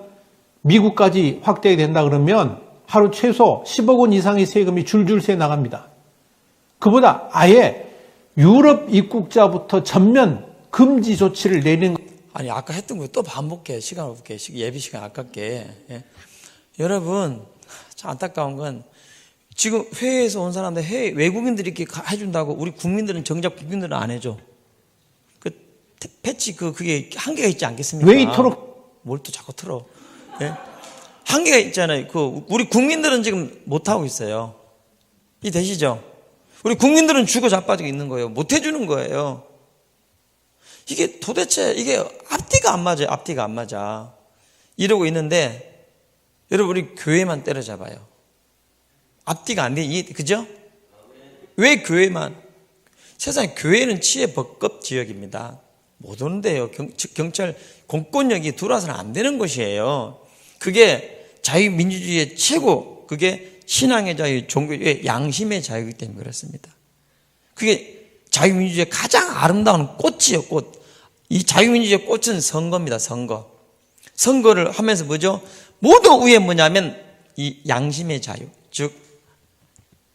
미국까지 확대된다 그러면 하루 최소 10억 원 이상의 세금이 줄줄 새 나갑니다. 그보다 아예 유럽 입국자부터 전면 금지 조치를 내리는. 아니 아까 했던 거 또 반복해. 시간 없게. 예비 시간 아깝게. 예. 여러분 참 안타까운 건 지금 해외에서 온 사람들 외국인들이 이렇게 해준다고 우리 국민들은 정작 국민들은 안 해줘. 그 패치 그게 한계가 있지 않겠습니까? 왜 이토록 뭘 또 자꾸 틀어? 예? 한계가 있잖아요. 우리 국민들은 지금 못 하고 있어요. 이 되시죠? 우리 국민들은 죽어 자빠지고 있는 거예요. 못 해주는 거예요. 이게 도대체 이게 앞뒤가 안 맞아요. 앞뒤가 안 맞아. 이러고 있는데 여러분 우리 교회만 때려잡아요. 앞뒤가 안 돼. 그죠? 왜 교회만? 세상에 교회는 치의 법급 지역입니다. 못 오는데요. 경찰 공권력이 들어와서는 안 되는 곳이에요. 그게 자유민주주의의 최고, 그게 신앙의 자유, 종교의 양심의 자유이기 때문에 그렇습니다. 그게 자유민주주의의 가장 아름다운 꽃이에요. 꽃. 이 자유민주주의의 꽃은 선거입니다. 선거. 선거를 하면서 뭐죠? 모두 위에 뭐냐면 이 양심의 자유, 즉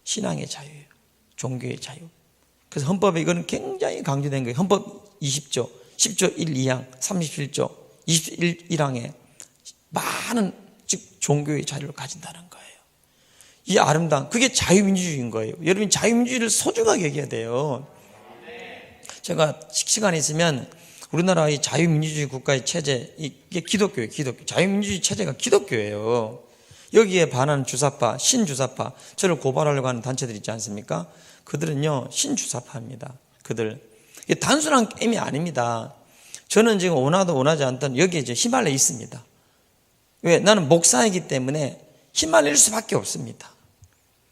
신앙의 자유예요. 종교의 자유. 그래서 헌법에 이거는 굉장히 강조된 거예요. 헌법 20조, 10조 1, 2항, 37조, 21항에 많은 즉 종교의 자유를 가진다는 거예요. 이 아름다운 그게 자유민주주의인 거예요. 여러분 자유민주주의를 소중하게 여겨야 돼요. 제가 시간이 있으면 우리나라 이 자유민주주의 국가의 체제 이게 기독교예요. 기독교. 자유민주주의 체제가 기독교예요. 여기에 반하는 주사파, 신주사파, 저를 고발하려고 하는 단체들 있지 않습니까? 그들은요 신주사파입니다. 그들 이게 단순한 게임이 아닙니다. 저는 지금 원하든 원하지 않든 여기에 이제 휘말려 있습니다. 왜? 나는 목사이기 때문에 휘말릴 수밖에 없습니다.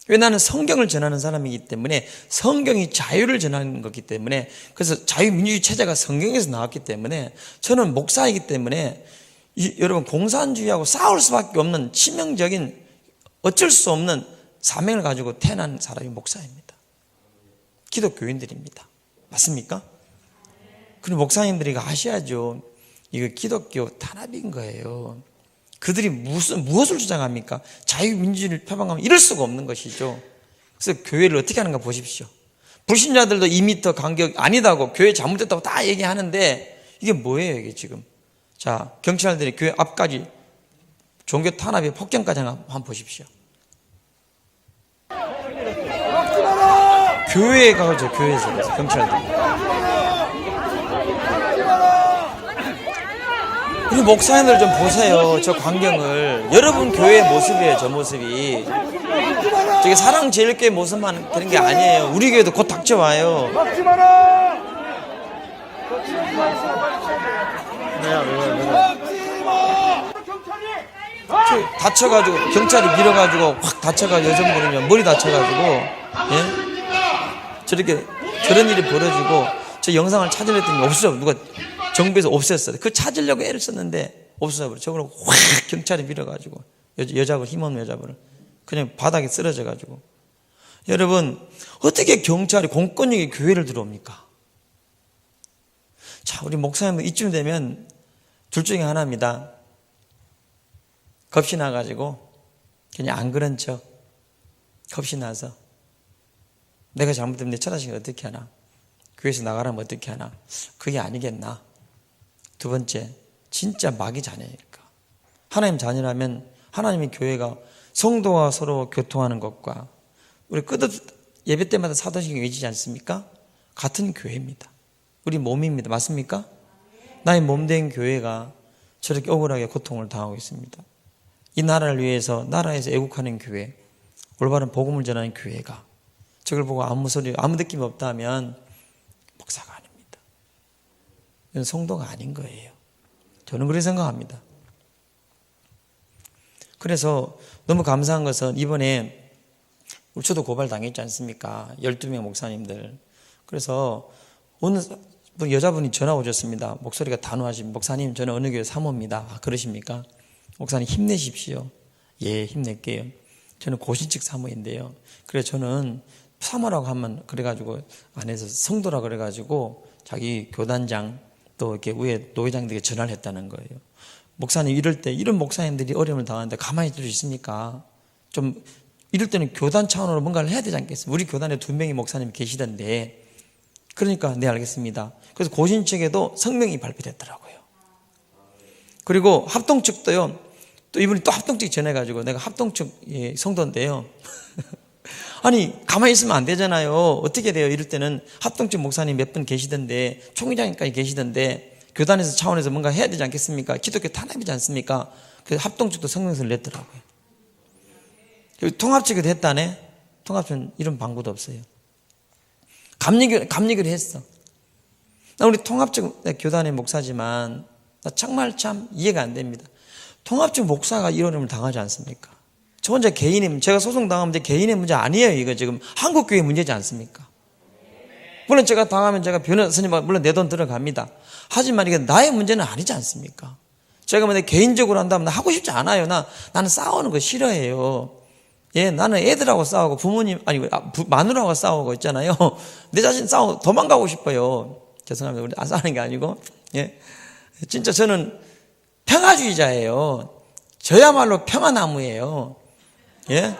왜? 나는 성경을 전하는 사람이기 때문에 성경이 자유를 전하는 거기 때문에 그래서 자유민주주의 체제가 성경에서 나왔기 때문에 저는 목사이기 때문에 여러분 공산주의하고 싸울 수밖에 없는 치명적인 어쩔 수 없는 사명을 가지고 태어난 사람이 목사입니다. 기독교인들입니다. 맞습니까? 그럼 목사님들이 아셔야죠. 이거 기독교 탄압인 거예요. 그들이 무엇을 주장합니까? 자유민주주의를 표방하면 이럴 수가 없는 것이죠. 그래서 교회를 어떻게 하는가 보십시오. 불신자들도 2m 간격 아니다고 교회 잘못됐다고 다 얘기하는데 이게 뭐예요 이게 지금. 자, 경찰들이 교회 앞까지 종교 탄압에 폭행까지 한번 보십시오. 교회에 가죠. 교회에서 경찰들이. 우리 목사님들 좀 보세요. 저 광경을. 여러분 교회의 모습이에요. 저 모습이. 저게 사랑제일교회 모습만 되는 게 아니에요. 우리 교회도 곧 닥쳐와요. 다쳐가지고 경찰이 밀어가지고 확 다쳐가지고 여성분이면 머리 다쳐가지고 예? 저렇게 저런 일이 벌어지고 저 영상을 찾으려 했더니 없어져. 누가 정부에서 없앴어요. 그걸 찾으려고 애를 썼는데 없어져버려. 저걸 확 경찰이 밀어가지고 여자분 힘없는 여자분을 그냥 바닥에 쓰러져가지고. 여러분 어떻게 경찰이 공권력이 교회를 들어옵니까? 자, 우리 목사님들 이쯤 되면 둘 중에 하나입니다. 겁이 나가지고 그냥 안 그런 척 겁이 나서 내가 잘못되면 내 처자식이 어떻게 하나, 교회에서 나가라면 어떻게 하나, 그게 아니겠나. 두 번째, 진짜 마귀 자녀니까. 하나님 자녀라면 하나님의 교회가 성도와 서로 교통하는 것과 우리 예배 때마다 사도신경 외치지 않습니까? 같은 교회입니다. 우리 몸입니다. 맞습니까? 나의 몸된 교회가 저렇게 억울하게 고통을 당하고 있습니다. 이 나라를 위해서 나라에서 애국하는 교회, 올바른 복음을 전하는 교회가 저걸 보고 아무 느낌이 없다 하면 목사가 아닙니다. 이건 성도가 아닌 거예요. 저는 그렇게 생각합니다. 그래서 너무 감사한 것은 이번에 저도 고발당했지 않습니까? 12명 목사님들. 그래서 어느 여자분이 전화 오셨습니다. 목소리가 단호하신 목사님, 저는 어느 교회 사모입니다. 아, 그러십니까? 목사님 힘내십시오. 예, 힘낼게요. 저는 고신측 사모인데요. 그래서 저는 사모라고 하면 그래가지고 안에서 성도라 그래가지고 자기 교단장 또 이렇게 위에 노회장들에게 전화를 했다는 거예요. 목사님 이럴 때 이런 목사님들이 어려움을 당하는데 가만히 있을 수 있습니까? 좀 이럴 때는 교단 차원으로 뭔가를 해야 되지 않겠습니까? 우리 교단에 2명의 목사님이 계시던데. 그러니까 네 알겠습니다. 그래서 고신측에도 성명이 발표됐더라고요. 그리고 합동측도요. 또 이분이 또 합동측 전해가지고 내가 합동측 성도인데요. 아니 가만히 있으면 안 되잖아요. 어떻게 돼요? 이럴 때는 합동측 목사님 몇 분 계시던데 총회장님까지 계시던데 교단에서 차원에서 뭔가 해야 되지 않겠습니까? 기독교 탄압이지 않습니까? 그래서 합동측도 성명서를 냈더라고요. 통합측에도 했다네. 통합측은 이런 방구도 없어요. 감리교를 했어. 나 우리 통합측 교단의 목사지만 나 정말 참 이해가 안 됩니다. 통합측 목사가 이런 일을 당하지 않습니까? 저 혼자 개인의, 제가 소송당하면 개인의 문제 아니에요. 이거 지금 한국교회 문제지 않습니까? 물론 제가 당하면 제가 변호사님 물론 내 돈 들어갑니다. 하지만 이게 나의 문제는 아니지 않습니까? 제가 뭐 개인적으로 한다면 나 하고 싶지 않아요. 나는 싸우는 거 싫어해요. 예, 나는 애들하고 싸우고 부모님, 마누라하고 싸우고 있잖아요. 내 자신 싸우고 도망가고 싶어요. 죄송합니다. 우리 안 싸우는 게 아니고. 예. 진짜 저는 평화주의자예요. 저야말로 평화나무예요. 예?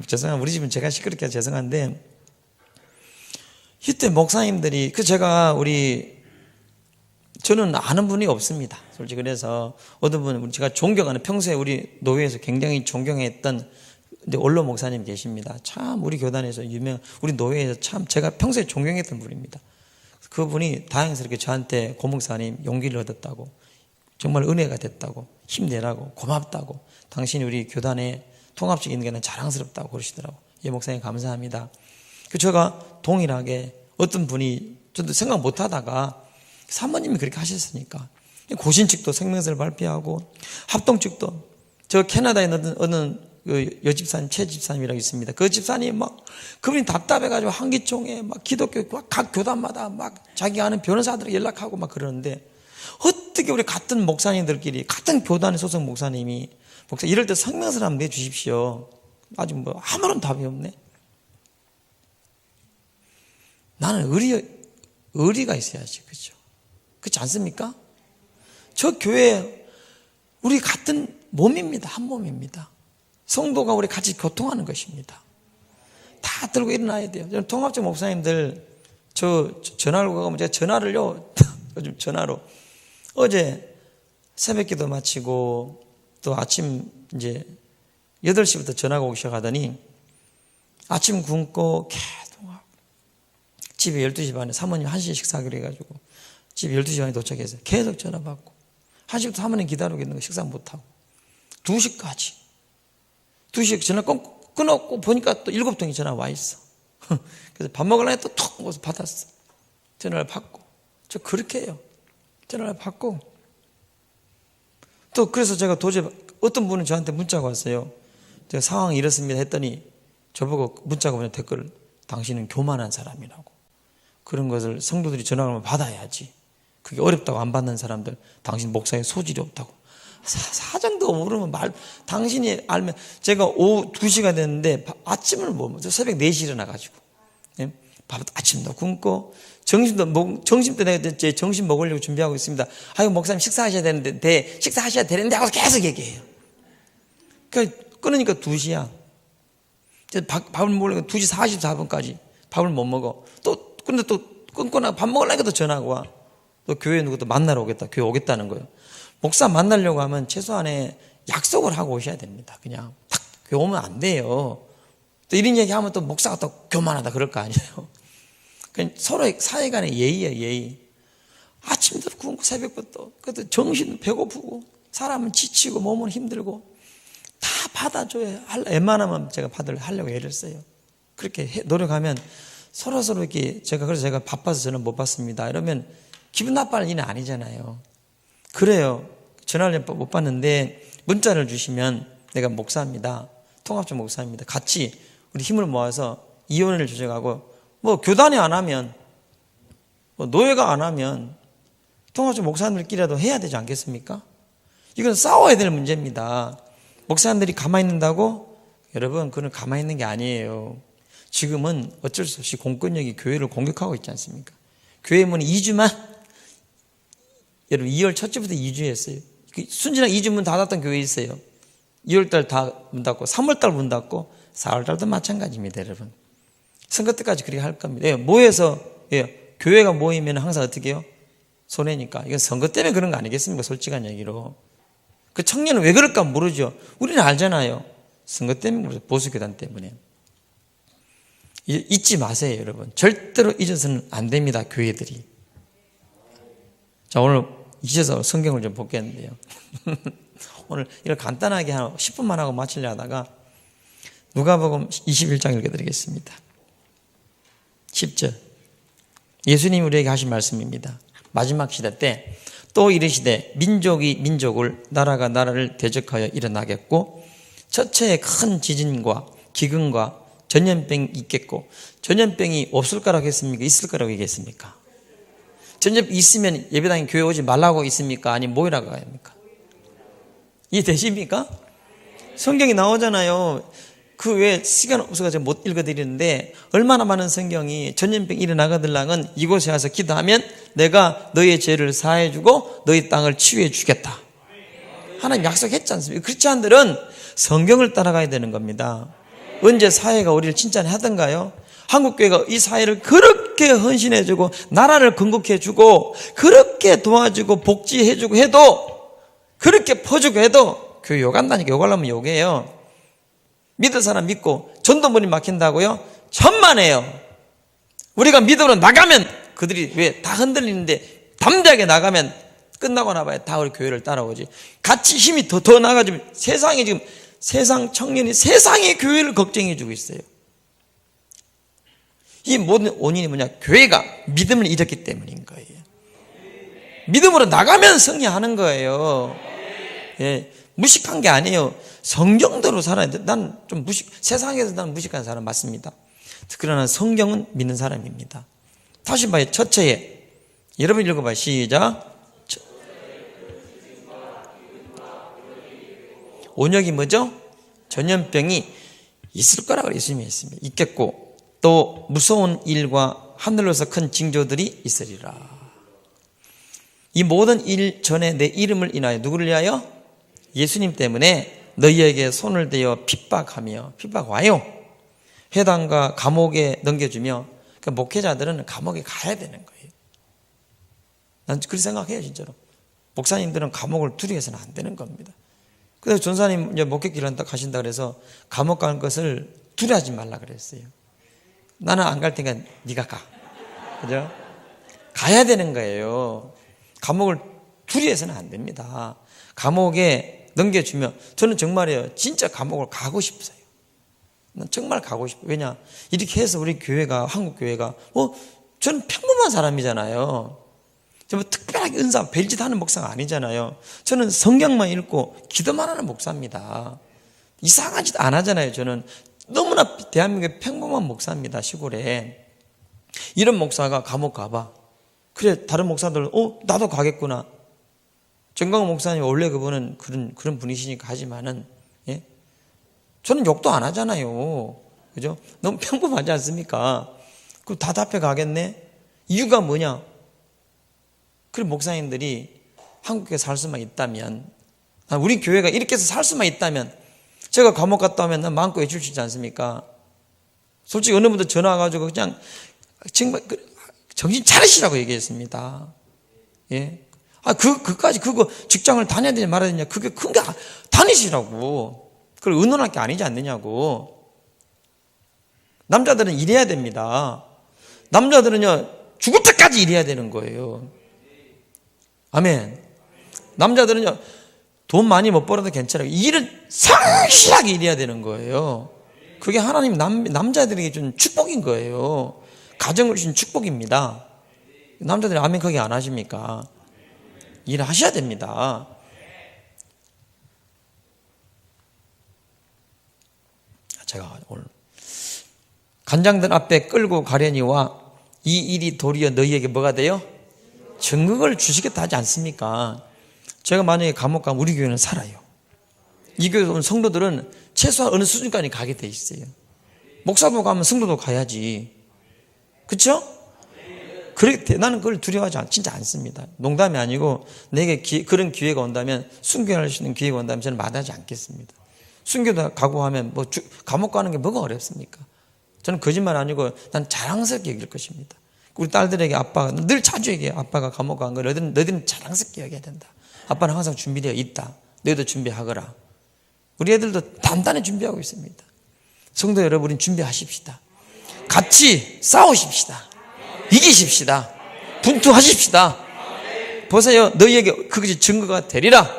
죄송합니다. 우리 집은 제가 시끄럽게 해서 죄송한데, 이때 목사님들이, 저는 아는 분이 없습니다. 솔직히 그래서, 어떤 분은 제가 존경하는, 평소에 우리 노회에서 굉장히 존경했던 원로 목사님 계십니다. 참 우리 교단에서 우리 노회에서 참 제가 평소에 존경했던 분입니다. 그분이 다행스럽게 저한테 고목사님 용기를 얻었다고, 정말 은혜가 됐다고, 힘내라고, 고맙다고, 당신이 우리 교단의 통합적인 인간은 자랑스럽다고 그러시더라고. 예, 목사님 감사합니다. 제가 동일하게 어떤 분이 저도 생각 못 하다가 사모님이 그렇게 하셨으니까 고신 측도 성명서를 발표하고 합동 측도 저 캐나다에 어느 그 여집사님, 최 집사님이라고 있습니다. 그 집사님 그분이 답답해가지고 한기총에 기독교 각 교단마다 자기가 아는 변호사들에게 연락하고 그러는데 어떻게 우리 같은 목사님들끼리 같은 교단의 소속 목사님이 이럴 때 성명서를 한번 내주십시오. 아직 아무런 답이 없네. 나는 의리가 있어야지. 그렇죠? 그렇지 않습니까? 저 교회 우리 같은 몸입니다. 한 몸입니다. 성도가 우리 같이 교통하는 것입니다. 다 들고 일어나야 돼요. 저는 통합적 목사님들 전화를 가면 제가 전화를요. 요즘 전화로 어제 새벽기도 마치고 또 아침 이제 8시부터 전화가 오기 시작하더니 아침 굶고 계속 집에 12시 반에 사모님 1시에 식사하기로 해가지고 집에 12시 반에 도착해서 계속 전화 받고 1시부터 사모님 기다리고 있는 거 식사 못하고 2시까지 2시에 전화 끊었고 보니까 또 7통이 전화 와 있어. 그래서 밥 먹으려고 또 톡 와서 받았어. 전화를 받고 저 그렇게 해요. 전화를 받고 또 그래서 제가 도저히 어떤 분은 저한테 문자가 왔어요. 제가 상황이 이렇습니다 했더니 저보고 문자가 오면 댓글을 당신은 교만한 사람이라고. 그런 것을 성도들이 전화를 하면 받아야지. 그게 어렵다고 안 받는 사람들 당신 목사의 소질이 없다고. 사정도 모르면 당신이 알면 제가 오후 2시가 됐는데 아침을 못 먹어요. 새벽 4시에 일어나가지고 밥 아침도 굶고 점심도 내가 제 점심 먹으려고 준비하고 있습니다. 아이고 목사님 식사하셔야 되는데 하고 계속 얘기해요. 끊으니까 2시야. 밥을 먹으려고 2시 44분까지 밥을 못 먹어. 근데 또 끊고 나 밥 먹으려니까 또 전화가 와. 또 교회 누구 또 만나러 오겠다. 교회 오겠다는 거예요. 목사 만나려고 하면 최소한에 약속을 하고 오셔야 됩니다. 그냥 탁 교회 오면 안 돼요. 또 이런 얘기하면 또 목사가 또 교만하다 그럴 거 아니에요. 그냥 서로의 사이간의 예의예요, 예의. 아침부터 굶고 새벽부터 그것도 정신 배고프고 사람은 지치고 몸은 힘들고 다 받아줘야 웬만하면 제가 하려고 애를 써요. 그렇게 노력하면 서로 이렇게 그래서 제가 바빠서 저는 못 받습니다. 이러면 기분 나빠할 일은 아니잖아요. 그래요. 전화를 못 받는데 문자를 주시면 내가 목사입니다. 통합적 목사입니다. 같이 우리 힘을 모아서 이혼을 조정하고 교단이 안 하면 노예가 안 하면 통합적 목사님들끼리라도 해야 되지 않겠습니까? 이건 싸워야 될 문제입니다. 목사님들이 가만히 있는다고? 여러분 그건 가만히 있는 게 아니에요. 지금은 어쩔 수 없이 공권력이 교회를 공격하고 있지 않습니까? 교회 문이 2주만 여러분 2월 첫 주부터 2주 했어요. 순진하게 2주 문 닫았던 교회 있어요. 2월달 다 문 닫고 3월달 문 닫고 4월달도 마찬가지입니다. 여러분 선거 때까지 그렇게 할 겁니다. 모여서 교회가 모이면 항상 어떻게 해요? 손해니까. 이건 선거 때문에 그런 거 아니겠습니까? 솔직한 얘기로. 그 청년은 왜 그럴까 모르죠. 우리는 알잖아요. 선거 때문에 보수교단 때문에. 잊지 마세요, 여러분. 절대로 잊어서는 안 됩니다, 교회들이. 자, 오늘 잊어서 성경을 좀 보겠는데요. 오늘 이걸 간단하게 한 10분만 하고 마치려 하다가 누가복음 21장 읽어드리겠습니다. 10절. 예수님이 우리에게 하신 말씀입니다. 마지막 시대 때 또 이르시되 민족이 민족을 나라가 나라를 대적하여 일어나겠고 첫째의 큰 지진과 기근과 전염병이 있겠고 전염병이 없을 거라고 했습니까? 있을 거라고 얘기했습니까? 전염병이 있으면 예배당에 교회 오지 말라고 있습니까? 아니면 모이라고 합니까? 이해되십니까? 성경이 나오잖아요. 그 외에 시간 없어서 제가 못 읽어드리는데 얼마나 많은 성경이 전염병 일어나거들랑은 이곳에 와서 기도하면 내가 너의 죄를 사해주고 너의 땅을 치유해 주겠다. 하나님 약속했지 않습니까? 크리스찬들은 성경을 따라가야 되는 겁니다. 언제 사회가 우리를 칭찬하던가요? 한국교회가 이 사회를 그렇게 헌신해주고 나라를 건국해주고 그렇게 도와주고 복지해주고 해도 그렇게 퍼주고 해도 교회 욕한다니까. 욕하려면 욕해요. 믿을 사람 믿고 전도문이 막힌다고요? 천만에요. 우리가 믿으러 나가면 그들이 왜 다 흔들리는데 담대하게 나가면 끝나고 나봐야 다 우리 교회를 따라오지. 같이 힘이 더 나가지면 세상에 지금 세상 청년이 세상의 교회를 걱정해주고 있어요. 이 모든 원인이 뭐냐? 교회가 믿음을 잃었기 때문인 거예요. 믿음으로 나가면 승리하는 거예요. 예, 무식한 게 아니에요. 성경대로 살아야 돼. 난 좀 세상에서 나는 무식한 사람 맞습니다. 그러나 성경은 믿는 사람입니다. 다시 봐요. 첫째에 여러분 읽어봐요. 시작. 온역이 뭐죠? 전염병이 있을 거라고 예수님이 했습니다. 있겠고 또 무서운 일과 하늘로서 큰 징조들이 있으리라. 이 모든 일 전에 내 이름을 인하여 누구를 위하여? 예수님 때문에 너희에게 손을 대어 핍박하며 핍박 와요. 회당과 감옥에 넘겨주며 그러니까 목회자들은 감옥에 가야 되는 거예요. 난 그렇게 생각해요. 진짜로. 목사님들은 감옥을 두려워해서는 안 되는 겁니다. 그래서 전사님 이제 목회길을 한다 가신다 그래서 감옥 가는 것을 두려워하지 말라 그랬어요. 나는 안 갈 테니까 네가 가. 그죠? 가야 되는 거예요. 감옥을 두려워해서는 안 됩니다. 감옥에 넘겨주면 저는 정말이에요. 진짜 감옥을 가고 싶어요. 난 정말 가고 싶어요. 왜냐? 이렇게 해서 우리 교회가 한국 교회가 저는 평범한 사람이잖아요. 뭐 특별하게 은사 별짓 하는 목사가 아니잖아요. 저는 성경만 읽고 기도만 하는 목사입니다. 이상한 짓 안 하잖아요. 저는 너무나 대한민국의 평범한 목사입니다. 시골에. 이런 목사가 감옥 가봐. 그래 다른 목사들 나도 가겠구나. 정광훈 목사님 원래 그분은 그런 분이시니까 하지만은 예? 저는 욕도 안 하잖아요. 그죠? 너무 평범하지 않습니까? 그럼 답답해 가겠네. 이유가 뭐냐? 그래 목사님들이 한국에 살 수만 있다면 우리 교회가 이렇게 해서 살 수만 있다면 제가 감옥 갔다 오면 난 마음껏 해줄 수 있지 않습니까? 솔직히 어느 분도 전화 와가지고 그냥 정말 정신 차리시라고 얘기했습니다. 예. 그까지 그거 직장을 다녀야 되냐 말아야 되냐 그게 큰 게 다니시라고. 그걸 의논할 게 아니지 않느냐고. 남자들은 일해야 됩니다. 남자들은요 죽을 때까지 일해야 되는 거예요. 아멘. 남자들은요 돈 많이 못 벌어도 괜찮아요. 일은 성실하게 일해야 되는 거예요. 그게 하나님 남자들에게 준 축복인 거예요. 가정을 주신 축복입니다. 남자들이 아멘 크게 안 하십니까? 일하셔야 됩니다. 제가 오늘 간장들 앞에 끌고 가려니와 이 일이 도리어 너희에게 뭐가 돼요? 증거를 주시겠다 하지 않습니까? 제가 만약에 감옥 가면 우리 교회는 살아요. 이 교회에 온 성도들은 최소한 어느 수준까지 가게 돼 있어요. 목사도 가면 성도도 가야지. 그렇죠? 나는 그걸 두려워하지 진짜 않습니다. 농담이 아니고 내게 그런 기회가 온다면 순교할 수 있는 기회가 온다면 저는 마다하지 않겠습니다. 순교도 가고 하면 감옥 가는 게 뭐가 어렵습니까? 저는 거짓말 아니고 난 자랑스럽게 여길 것입니다. 우리 딸들에게 아빠가 늘 자주 얘기해요. 아빠가 감옥 간 거 너희들은 자랑스럽게 여겨야 된다. 아빠는 항상 준비되어 있다. 너희도 준비하거라. 우리 애들도 단단히 준비하고 있습니다. 성도 여러분, 우린 준비하십시다. 같이 싸우십시다. 이기십시다. 분투하십시다. 보세요. 너희에게 그것이 증거가 되리라.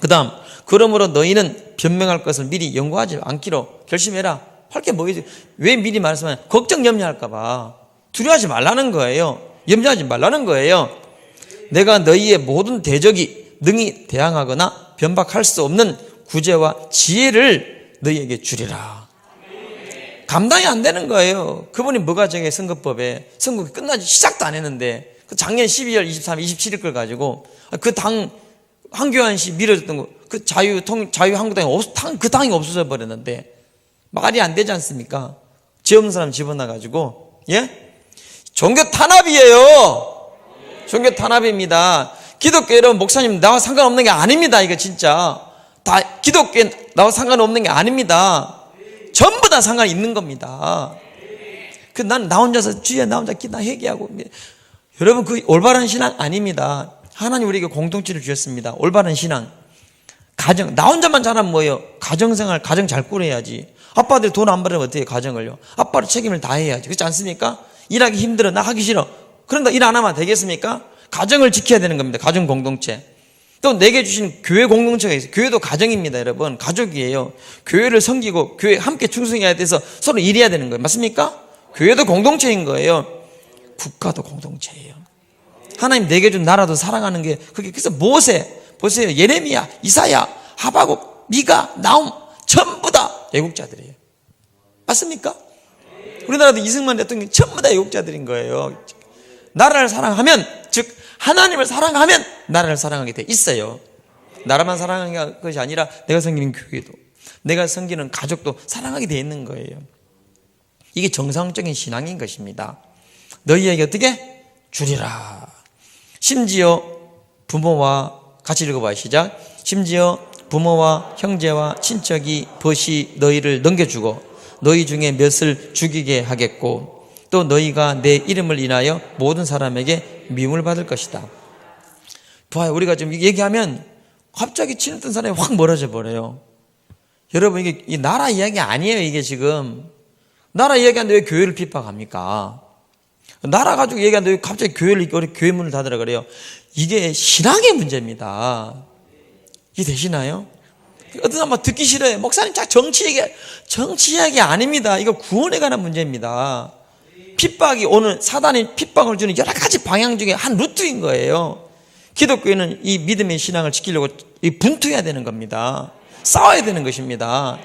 그 다음 그러므로 너희는 변명할 것을 미리 연구하지 않기로 결심해라. 할 게 뭐지? 왜 미리 말씀하냐? 걱정 염려할까 봐. 두려워하지 말라는 거예요. 염려하지 말라는 거예요. 내가 너희의 모든 대적이 능히 대항하거나 변박할 수 없는 구제와 지혜를 너희에게 주리라. 감당이 안 되는 거예요. 그분이 뭐가 저게 선거법에 선거가 끝나지 시작도 안 했는데 그 작년 12월 23일 27일 걸 가지고 그 당 황교안 씨 밀어줬던 거 그 자유한국당이 그 당이 없어져 버렸는데 말이 안 되지 않습니까? 죄 없는 사람 집어넣어가지고, 예? 종교 탄압이에요. 종교 탄압입니다. 기독교 여러분, 목사님 나와 상관없는 게 아닙니다. 이거 진짜. 다 기독교에 나와 상관없는 게 아닙니다. 전부 다 상관이 있는 겁니다. 난 나 혼자서 주여 나 혼자 기나 회개하고. 여러분, 그 올바른 신앙 아닙니다. 하나님 우리에게 공동체를 주셨습니다. 올바른 신앙. 가정, 나 혼자만 잘하면 뭐예요? 가정생활, 가정 잘 꾸려야지. 아빠들 돈 안 벌으면 어떻게 가정을요? 아빠로 책임을 다해야지. 그렇지 않습니까? 일하기 힘들어. 나 하기 싫어. 그런다 일 안 하면 되겠습니까? 가정을 지켜야 되는 겁니다. 가정 공동체. 또 내게 주신 교회 공동체가 있어요. 교회도 가정입니다, 여러분. 가족이에요. 교회를 섬기고 교회 함께 충성해야 돼서 서로 일해야 되는 거예요. 맞습니까? 교회도 공동체인 거예요. 국가도 공동체예요. 하나님 내게 준 나라도 사랑하는 게 그게 그래서 모세 보세요. 예레미야, 이사야, 하박국, 미가, 나움 전부 다 애국자들이에요. 맞습니까? 우리나라도 이승만 대통령 전부 다 애국자들인 거예요. 나라를 사랑하면, 즉 하나님을 사랑하면 나라를 사랑하게 돼 있어요. 나라만 사랑하는 것이 아니라 내가 섬기는 교회도, 내가 섬기는 가족도 사랑하게 돼 있는 거예요. 이게 정상적인 신앙인 것입니다. 너희에게 어떻게? 주리라. 심지어 부모와 같이 읽어봐요. 시작. 심지어 부모와 형제와 친척이 벗이 너희를 넘겨주고 너희 중에 몇을 죽이게 하겠고 또 너희가 내 이름을 인하여 모든 사람에게 미움을 받을 것이다. 봐요. 우리가 지금 얘기하면 갑자기 친했던 사람이 확 멀어져 버려요. 여러분, 이게 이 나라 이야기 아니에요. 이게 지금 나라 이야기하는데 왜 교회를 핍박합니까? 나라 가지고 얘기하는데 왜 갑자기 교회를 교회 문을 닫으라 그래요? 이게 신앙의 문제입니다. 이게 되시나요? 어떤 사람 막 듣기 싫어요. 목사님 정치 이야기 아닙니다. 이거 구원에 관한 문제입니다. 핍박이 오는, 사단이 핍박을 주는 여러 가지 방향 중에 한 루트인 거예요. 기독교인은 이 믿음의 신앙을 지키려고 분투해야 되는 겁니다. 싸워야 되는 것입니다.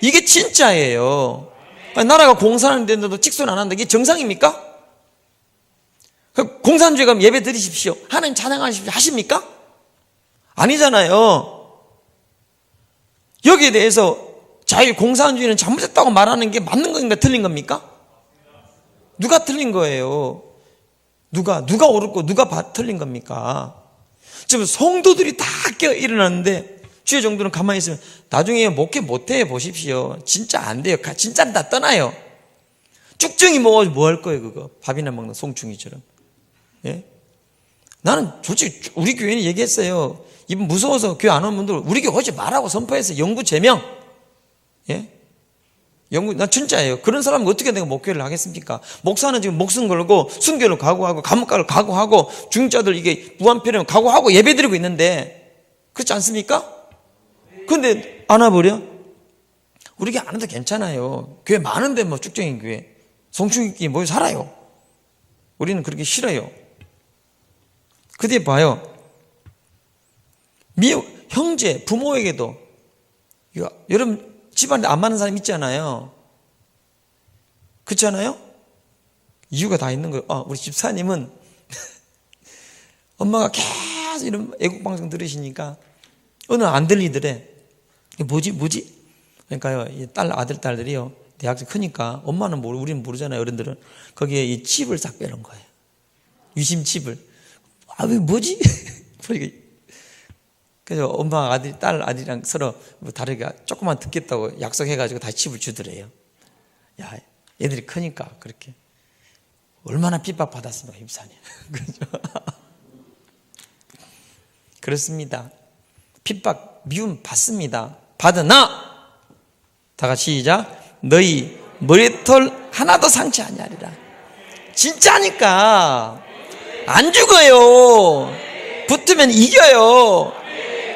이게 진짜예요. 나라가 공산이 되는데도 직선 안 한다. 이게 정상입니까? 공산주의 가면 예배 드리십시오. 하나님 찬양하십시오. 하십니까? 아니잖아요. 여기에 대해서 자유 공산주의는 잘못했다고 말하는 게 맞는 겁니까? 틀린 겁니까? 누가 틀린 거예요? 누가 옳고 누가 틀린 겁니까? 지금 성도들이 다 깨어 일어났는데 주의 정도는 가만히 있으면 나중에 목회 못해 보십시오. 진짜 안 돼요. 진짜는 다 떠나요. 쭉증이 뭐 할 거예요, 그거. 밥이나 먹는 송충이처럼. 예? 나는 솔직히 우리 교회는 얘기했어요. 이분 무서워서 교회 안 오는 분들 우리 교회 오지 말라고 선포했어요. 영구 제명. 예? 난 진짜예요. 그런 사람은 어떻게 내가 목회를 하겠습니까? 목사는 지금 목숨 걸고 순교를 각오하고 감옥 가를 각오하고 중자들 이게 무한표령 각오하고 예배드리고 있는데 그렇지 않습니까? 근데 안 와버려? 우리 교회 안 와도 괜찮아요. 교회 많은데 뭐 쭉정인 교회 송충이끼리 모여 살아요. 우리는 그렇게 싫어요. 그때 봐요. 형제, 부모에게도 여러분 집안에 안 맞는 사람 있잖아요. 그렇지 않아요? 이유가 다 있는 거예요. 우리 집사님은 엄마가 계속 이런 애국방송 들으시니까 어느 안 들리더래. 뭐지? 그러니까요, 이 아들, 딸들이요. 대학생 크니까 엄마는 우리는 모르잖아요. 어른들은. 거기에 이 칩을 싹 빼놓은 거예요. 유심 칩을. 왜 뭐지? 그래서 엄마 딸 아들이랑 서로 뭐 다르게 조금만 듣겠다고 약속해가지고 다시 칩을 주더래요. 야, 애들이 크니까 그렇게. 얼마나 핍박받았습니까, 집사님. 그죠? 그렇습니다. 핍박, 미움 받습니다. 받으나, 다 같이 시작. 너희 머리털 하나도 상치 아니하리라. 진짜니까. 안 죽어요. 붙으면 이겨요.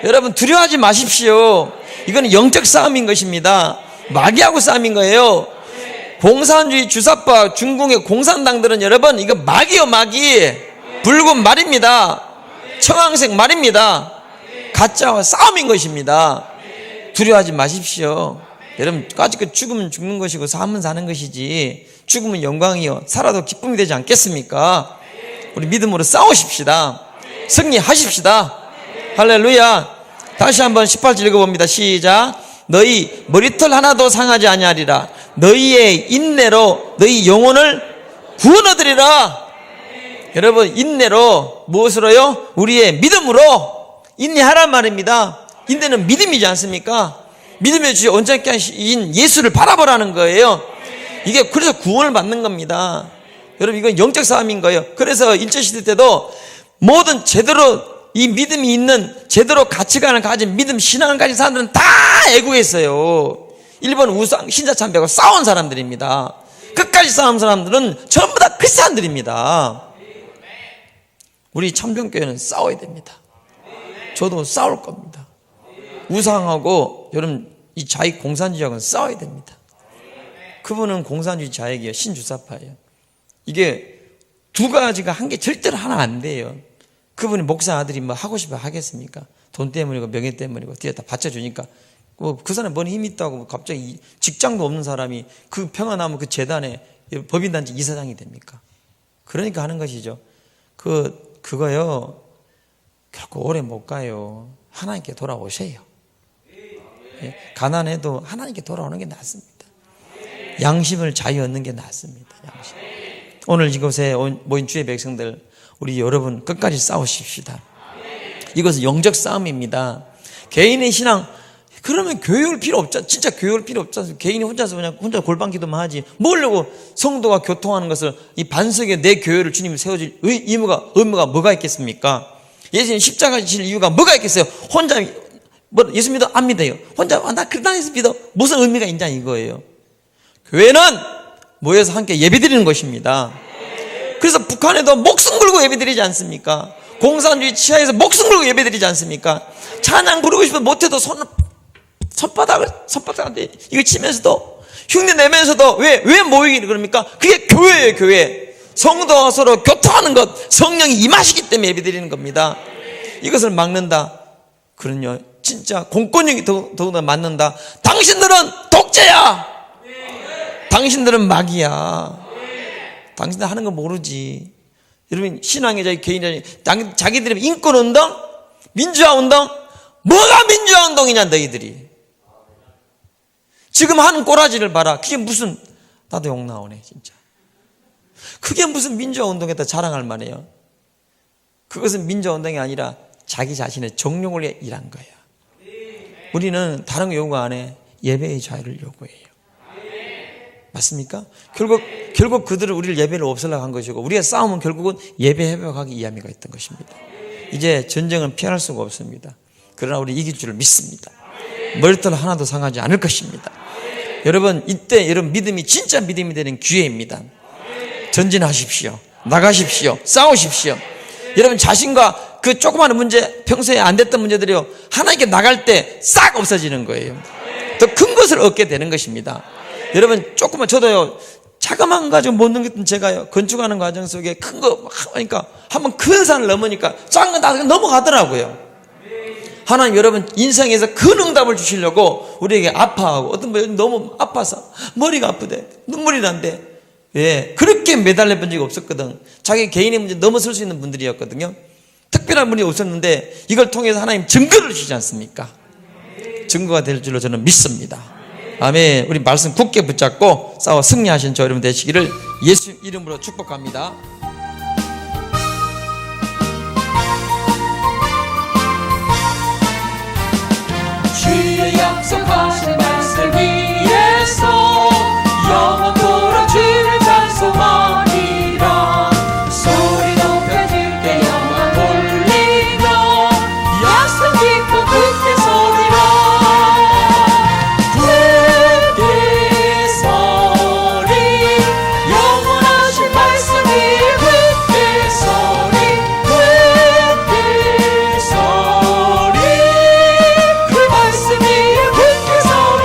여러분 두려워하지 마십시오. 이건 영적 싸움인 것입니다. 마귀하고 싸움인 거예요. 공산주의 주사파 중공의 공산당들은 여러분 이거 마귀요, 마귀. 붉은 말입니다. 청황색 말입니다. 가짜와 싸움인 것입니다. 두려워하지 마십시오. 여러분 까짓 죽으면 죽는 것이고 사면 사는 것이지 죽으면 영광이요 살아도 기쁨이 되지 않겠습니까? 우리 믿음으로 싸우십시다. 승리하십시다. 할렐루야. 다시 한번 18절 읽어봅니다. 시작. 너희 머리털 하나도 상하지 아니하리라. 너희의 인내로 너희 영혼을 구원 얻으리라. 여러분, 인내로 무엇으로요? 우리의 믿음으로 인내하란 말입니다. 인내는 믿음이지 않습니까? 믿음의 주여 온전케 하신 예수를 바라보라는 거예요. 이게 그래서 구원을 받는 겁니다. 여러분, 이건 영적 싸움인 거예요. 그래서 일제시대 때도 모든 제대로 이 믿음이 있는 제대로 가치관을 가진 믿음 신앙을 가진 사람들은 다 애국했어요. 일본 우상 신자 참배하고 싸운 사람들입니다. 끝까지 싸운 사람들은 전부 다 그 사람들입니다. 우리 참정교회는 싸워야 됩니다. 저도 싸울 겁니다. 우상하고 여러분 이 자익 공산주의하고는 싸워야 됩니다. 그분은 공산주의 자익이에요. 신주사파예요. 이게 두 가지가 한 개 절대로 하나 안 돼요. 그분이 목사 아들이 뭐 하고 싶어 하겠습니까? 돈 때문이고 명예 때문이고 뒤에 다 받쳐주니까 그 사람이 뭔 힘이 있다고 갑자기 직장도 없는 사람이 그 평안하면 그 재단에 법인단체 이사장이 됩니까? 그러니까 하는 것이죠. 그거요 결코 오래 못 가요. 하나님께 돌아오세요. 가난해도 하나님께 돌아오는 게 낫습니다. 양심을 자유 얻는 게 낫습니다. 양심. 오늘 이곳에 모인 주의 백성들, 우리 여러분 끝까지 싸우십시다. 이것은 영적 싸움입니다. 개인의 신앙, 그러면 교회 올 필요 없잖아. 진짜 교회 올 필요 없잖아. 개인이 혼자서 그냥 혼자 골방 기도만 하지. 뭐려고 성도가 교통하는 것을 이 반석에 내 교회를 주님이 세워줄 의무가 뭐가 있겠습니까? 예수님 십자가 지실 이유가 뭐가 있겠어요? 혼자 예수 믿어? 안 믿어요. 혼자 나 그다니서 믿어. 무슨 의미가 있냐 이거예요. 교회는 모여서 함께 예배드리는 것입니다. 그래서 북한에도 목숨 걸고 예배드리지 않습니까? 공산주의 치하에서 목숨 걸고 예배드리지 않습니까? 찬양 부르고 싶으면 못해도 손바닥을 이걸 치면서도 흉내 내면서도 왜 모이기를 그럽니까? 그게 교회예요. 교회. 성도가 서로 교통하는 것, 성령이 임하시기 때문에 예배드리는 겁니다. 이것을 막는다. 그럼요, 진짜 공권력이 더욱더 맞는다. 당신들은 독재야. 당신들은 마귀야. 당신들 하는 거 모르지. 여러분, 신앙의 자유, 개인의 자유, 자기들이 인권운동, 민주화운동, 뭐가 민주화운동이냐 너희들이. 지금 하는 꼬라지를 봐라. 그게 무슨, 나도 욕 나오네 진짜. 그게 무슨 민주화운동에다 자랑할 만해요. 그것은 민주화운동이 아니라 자기 자신의 정욕을 위해 일한 거야. 우리는 다른 거 요구 안 해. 예배의 자유를 요구해요. 맞습니까? 결국 그들은 우리를 예배를 없애려고 한 것이고, 우리가 싸움은 결국은 예배 회복하기 위함이가 있던 것입니다. 이제 전쟁은 피할 수가 없습니다. 그러나 우리 이길 줄을 믿습니다. 머리털 하나도 상하지 않을 것입니다. 여러분, 이때 여러분 믿음이 진짜 믿음이 되는 기회입니다. 전진하십시오. 나가십시오. 싸우십시오. 여러분 자신과 그 조그마한 문제, 평소에 안 됐던 문제들이요, 하나님께 나갈 때 싹 없어지는 거예요. 더 큰 것을 얻게 되는 것입니다. 여러분 조금만, 저도요 자그마한 거 가지고 못 넘겼던 제가요, 건축하는 과정 속에 큰 거 하니까 한번 큰 산을 넘으니까 작은 거 다 넘어가더라고요. 하나님 여러분 인생에서 큰 응답을 주시려고 우리에게 아파하고, 어떤 분이 너무 아파서 머리가 아프대, 눈물이 난대. 왜? 그렇게 매달려 본 적이 없었거든. 자기 개인의 문제 넘어설 수 있는 분들이었거든요. 특별한 분이 없었는데 이걸 통해서 하나님 증거를 주시지 않습니까? 증거가 될 줄로 저는 믿습니다. 아멘. 우리 말씀 굳게 붙잡고 싸워 승리하신 저 여러분 되시기를 예수 이름으로 축복합니다. 주의 약속하신 말씀 위에서 영원토록 주를 찬송하리라. 소리 높여 주께 영광 돌리며 약속 기뻐 굳게 서리라. 굳게 서리, 영원하신 말씀 위에 굳게 서리, 굳게 서리, 그 말씀 위에 굳게 서리.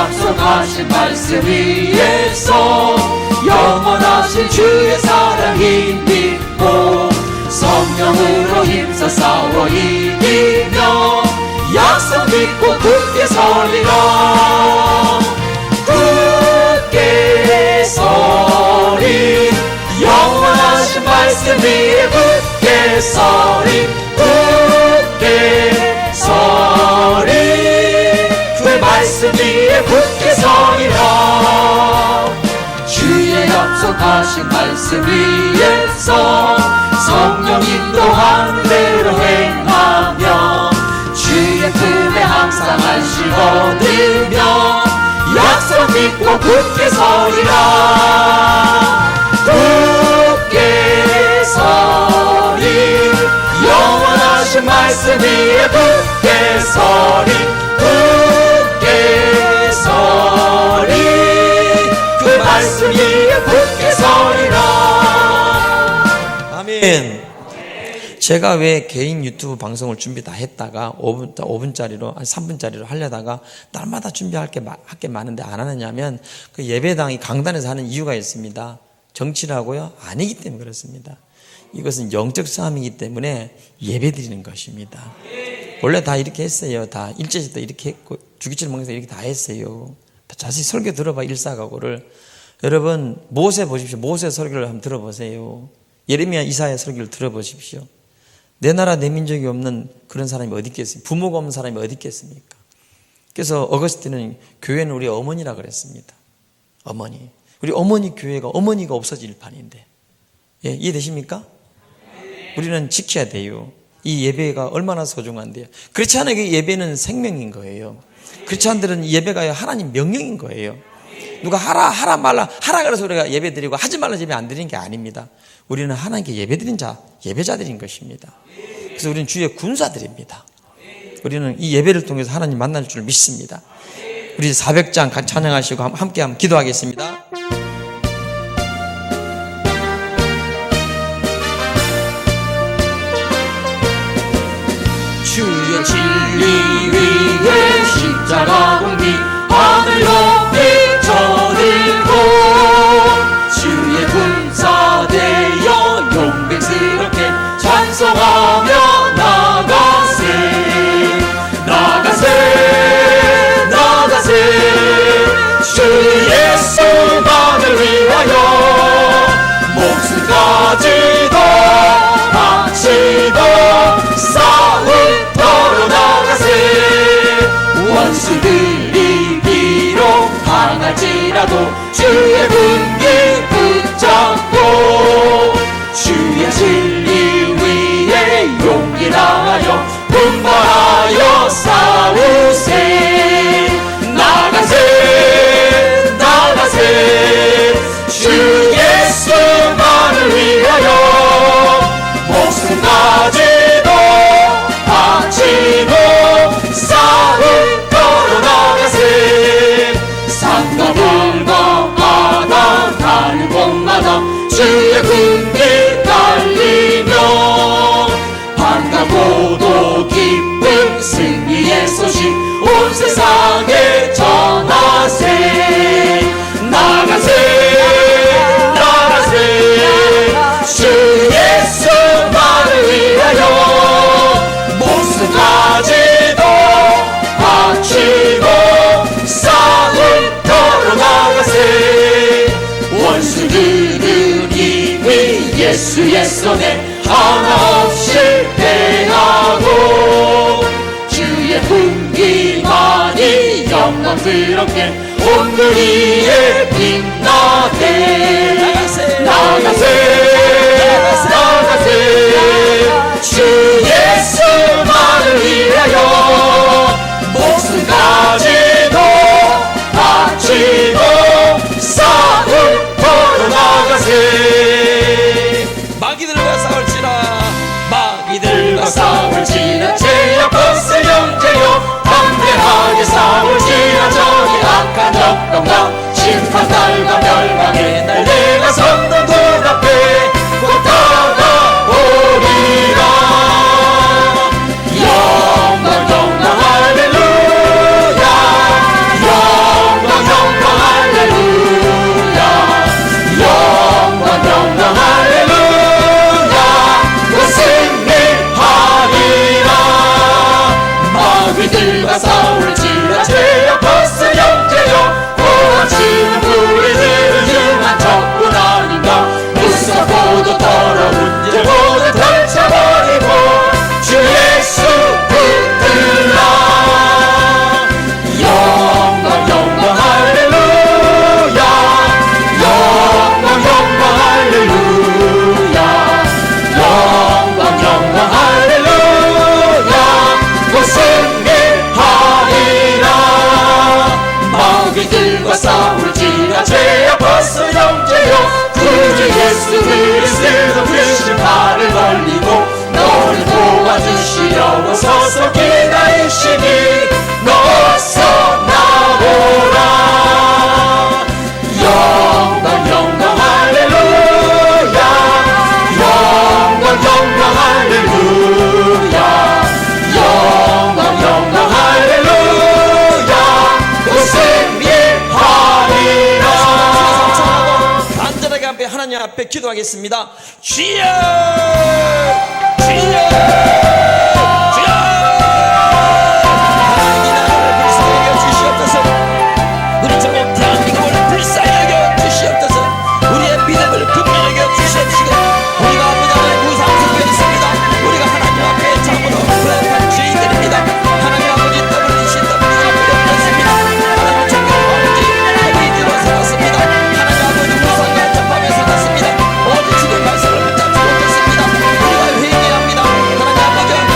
약속하신 말씀 위에서 영원하신 주의 사랑이 믿고 성령으로 힘써 싸워 이기며 약속 믿고 굳게 서리라. 굳게 서리 영원하신 말씀 위에 굳게 서리 굳게 서리 그 말씀 위에 굳게 서리라. 주의 약속하신 말씀 위에서 성령 인도하는 대로 행하며 주의 품에 항상 안식 얻으며 약속 믿고 굳게 서리라. 굳게 서리 영원하신 말씀 위에 굳게 서리 굳게 서리 그 말씀 위에 굳게 서리라. 아멘. 제가 왜 개인 유튜브 방송을 준비 다 했다가 5분짜리로, 3분짜리로 하려다가 날마다 준비할 게 많은데 안 하느냐면 그 예배당이 강단에서 하는 이유가 있습니다. 정치라고요? 아니기 때문에 그렇습니다. 이것은 영적 싸움이기 때문에 예배 드리는 것입니다. 원래 다 이렇게 했어요. 다 일제시대 이렇게 했고 주기철 목사 이렇게 다 했어요. 자세히 설교 들어봐 일사각오를. 여러분 모세 보십시오. 모세 설교를 한번 들어보세요. 예레미야 이사야 설교를 들어보십시오. 내 나라 내 민족이 없는 그런 사람이 어디 있겠습니까? 부모가 없는 사람이 어디 있겠습니까? 그래서 어거스틴은 교회는 우리 어머니라 그랬습니다. 어머니. 우리 어머니 교회가 어머니가 없어질 판인데. 예, 이해되십니까? 우리는 지켜야 돼요. 이 예배가 얼마나 소중한데요. 그렇지 않아요. 예배는 생명인 거예요. 그렇지 않들은 예배가 하나님 명령인 거예요. 누가 하라 말라 하라 그래서 우리가 예배 드리고 하지 말라 예배 안 드리는 게 아닙니다. 우리는 하나님께 예배 드린 자, 예배자들인 것입니다. 그래서 우리는 주의 군사들입니다. 우리는 이 예배를 통해서 하나님 만날 줄 믿습니다. 우리 400장 같이 찬양하시고 함께 한번 기도하겠습니다. 주의 진리 위에 십자가 공기 하늘 높이 쳐들고 주의 군사 되어 용맹스럽게 찬송하며 나가세 나가세 나가세 주 예수만을 위하여 목숨까지도 바치고 싸움터로 나가세 원수들이 비록 당할지라도 주의 군기 붙잡고 주의 진리 위에 용기 다하여 분발하여 싸우세 나가세 나가세 주 예수만을 위하여 목숨까지도 바치고 싸움터로 나가세 산과 들과 바다 가는 곳마다 주의 군기 달리며 반갑고도 기쁜 승리의 소식 온 세상에 전하세 나가세 나가세 주 예수만을 위하여 목숨까지도 바치고 싸움터로 나가세 원수들은 이미 예수의 손에 하나 없이 패하고 주의 군기만이 영광스럽게 온 누리에 빛나게 나가세 나가세 주 예수만을 위하여 목숨까지도 바치고 싸움터로 나가세 마귀들과 싸울지라 죄악 벗을 영제요 담대하게 싸울지라 저기 악한 적동과 심판 달과 멸망의 날 내가 섰던 돈 앞에 곧 다가오리라 죄인과 싸울지라 죄여 벗어 형제여 구주 예수 그리스도 그 심판을 걸리고 너를 도와주시려고 서서 기다리시니 어서 나오라 영광 영광 할렐루야 영광 영광 할렐루야 영광 영광 할렐루야 곧 승리하리라. 간절하게 앞에 하나님 앞에 기도하겠습니다. 주여 주여 주여 하나님이 나라를 불쌍히 여겨 주시옵소서. 우리 전국 대한민국을 불쌍히 여겨 주시옵소서. 우리의 믿음을 분명하게 여겨 주시옵시고 우리가 아버지 하나님 무상승부에 있습니다. 우리가 하나님 앞에 참으로 불행한 죄인들입니다. 하나님 아버지 떠벌리신 떠벌리가 필요 없습니다. 하나님 정말 아버지 핵이 들어서갔습니다. 하나님 아버지 무상한 전밤에 서갔습니다. 어디 주님 말씀을 붙잡지 못했습니다. 우리가 회개합니다. 하나님 아버지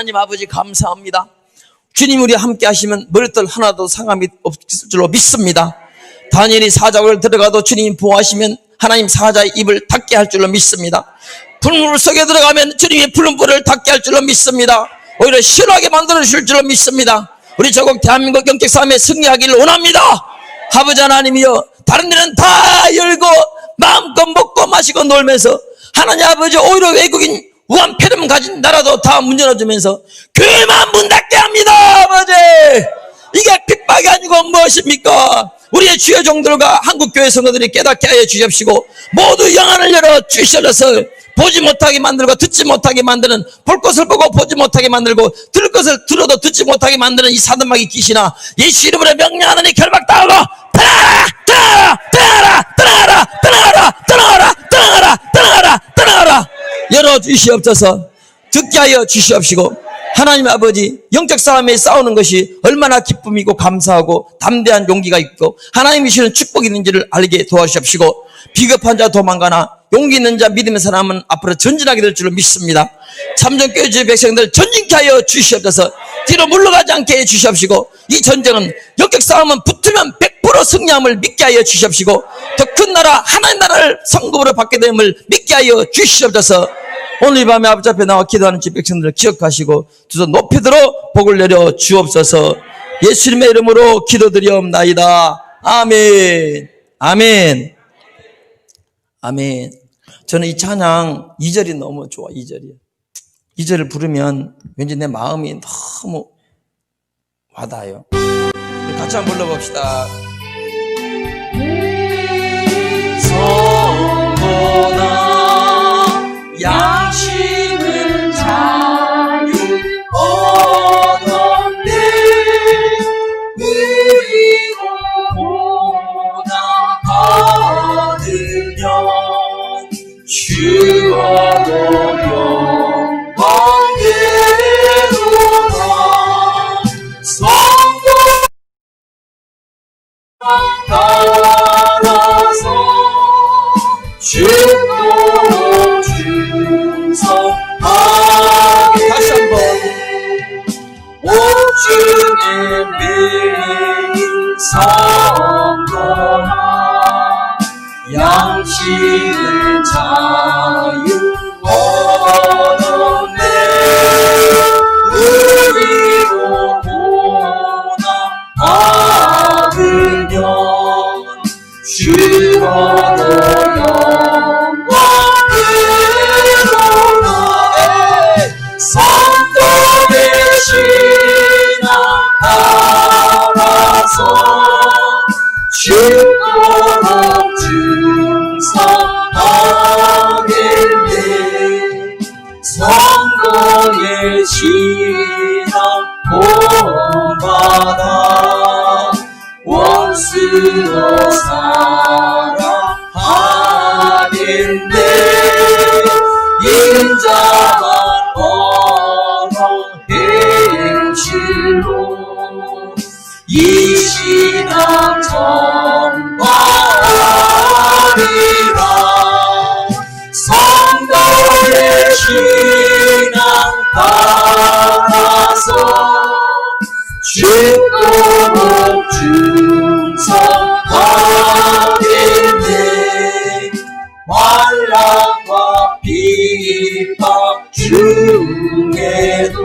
하나님 아버지 감사합니다. 주님 우리 함께 하시면 머리털 하나도 상함이 없을 줄로 믿습니다. 다니엘이 사자굴을 들어가도 주님이 보호하시면 하나님 사자의 입을 닫게 할 줄로 믿습니다. 불물 속에 들어가면 주님이 푸른 불을 닫게 할 줄로 믿습니다. 오히려 시원하게 만들어 주실 줄로 믿습니다. 우리 조국 대한민국 영적 싸움에 승리하기를 원합니다. 아버지 하나님이여, 다른 데는 다 열고 마음껏 먹고 마시고 놀면서 하나님 아버지 오히려 외국인 우한 폐렴 가진 나라도 다 문 열어주면서 교회만 문 닫게 합니다. 아버지, 이게 핍박이 아니고 무엇입니까? 우리의 주요 종들과 한국교회 성도들이 깨닫게 하여 주십시고 모두 영안을 열어 주셔서 보지 못하게 만들고 듣지 못하게 만드는, 볼 것을 보고 보지 못하게 만들고 들을 것을 들어도 듣지 못하게 만드는 이 사단마귀 귀신아, 예수 이름으로 명령하느니 결박당하고 떠나라, 떠나라, 떠나라, 떠나라, 떠나라, 떠나라, 떠나라, 떠나라 열어 주시옵소서. 듣게 하여 주시옵시고, 하나님 아버지, 영적 싸움에 싸우는 것이 얼마나 기쁨이고 감사하고 담대한 용기가 있고 하나님이 주시는 축복이 있는지를 알게 도와주십시고, 비겁한 자 도망가나 용기 있는 자 믿음의 사람은 앞으로 전진하게 될 줄로 믿습니다. 참전교회 주의 백성들 전진케 하여 주시옵소서. 뒤로 물러가지 않게 해 주시옵시고, 이 전쟁은 영적 싸움은 붙으면 100% 승리함을 믿게 하여 주시옵시고, 더 큰 나라 하나님 나라를 성급으로 받게 됨을 믿게 하여 주시옵소서. 오늘 이 밤에 아버지 앞에 나와 기도하는 주 백성들을 기억하시고 두 손 높이 들어 복을 내려 주옵소서. 예수님의 이름으로 기도드리옵나이다. 아멘. 아멘. 아멘. 저는 이 찬양 2절이 너무 좋아. 2절이요. 2절을 부르면 왠지 내 마음이 너무 와닿아요. 같이 한번 불러봅시다. 성도나 양심은 자유 얻었네. 우리고 보다 받으면 주어도 영광되도다. 성도 따라서 주고 충성하게. 다시 한번. 오중에 매일 성도나 양심을 자유 얻었네. 우리로 보나 받으면 주어도 영광되도다. 성도의 신앙 따라서 주도록 충성하겠네. 성도의 신앙 본받아 원수로 살아가겠네. 인자만 언어 행실로 이 신앙 전파하리라. 성도의 신앙 따라서 주도록 충성하겠네. 환난과 핍박 중에도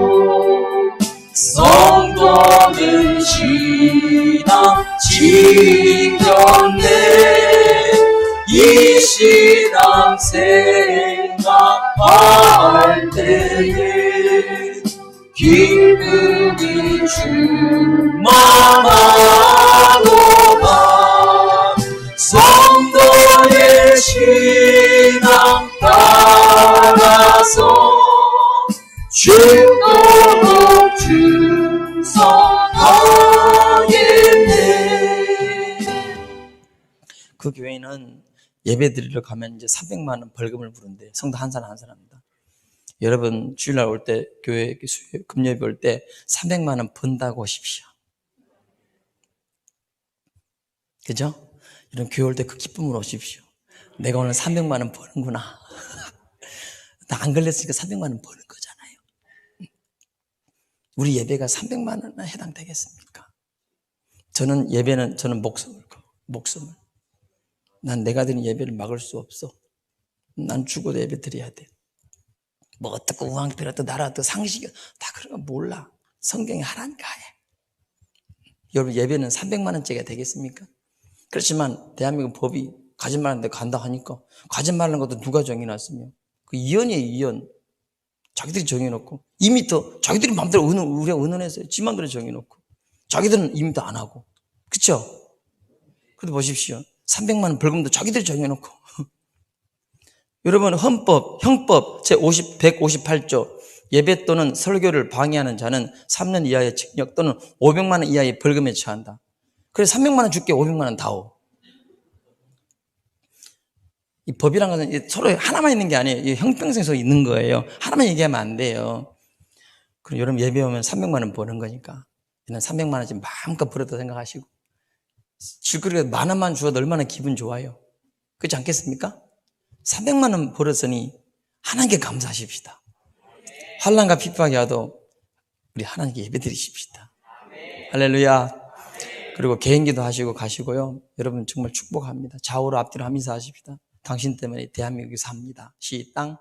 성도는 신앙 지켰네. 이 신앙 생각할 때에 기쁨이 충만하도다. 성도의 신앙 따라서 주도록 충성하겠네. 그 교회는 예배 드리러 가면 이제 300만 원 벌금을 부른대요. 성도 한 사람 한 사람입니다. 여러분 주일날 올 때 교회 금요일 올 때 300만 원 번다고 오십시오. 그죠? 이런 교회 올 때 그 기쁨으로 오십시오. 내가 오늘 300만 원 버는구나. 나 안 걸렸으니까 300만 원 버는 거잖아요. 우리 예배가 300만 원에 해당되겠습니까? 저는 목숨을. 난 내가 드린 예배를 막을 수 없어. 난 죽어도 예배 드려야 돼. 뭐 어떻고 우왕 어떻고 나라 어떻고 상식이 다 그런 거 몰라. 성경이 하라니까 해. 여러분 예배는 300만 원짜리가 되겠습니까? 그렇지만 대한민국 법이 거짓말하는데 간다 하니까 거짓말하는 것도 누가 정해놨으며 그 이언이에요 이언. 자기들이 정해놓고 이미 또 자기들이 마음대로 우리가 의논했어요. 지 마음대로 정해놓고 자기들은 이미 또 안 하고 그쵸? 그래도 보십시오. 300만 원 벌금도 자기들이 정해놓고 여러분 형법 제158조 예배 또는 설교를 방해하는 자는 3년 이하의 징역 또는 500만 원 이하의 벌금에 처한다. 그래 300만 원 줄게 500만 원 다오. 이 법이란 것은 서로 하나만 있는 게 아니에요. 형평성에서 있는 거예요. 하나만 얘기하면 안 돼요. 그럼 여러분 예배 오면 300만 원 버는 거니까 얘는 300만 원씩 마음껏 벌었다 생각하시고 줄거리가 만 원만 주어도 얼마나 기분 좋아요. 그렇지 않겠습니까? 300만 원 벌었으니 하나님께 감사하십시다. 환난과 핍박이 와도 우리 하나님께 예배드리십시다. 할렐루야. 그리고 개인기도 하시고 가시고요. 여러분 정말 축복합니다. 좌우로 앞뒤로 하면서 하십시다. 당신 때문에 대한민국이 삽니다. 시땅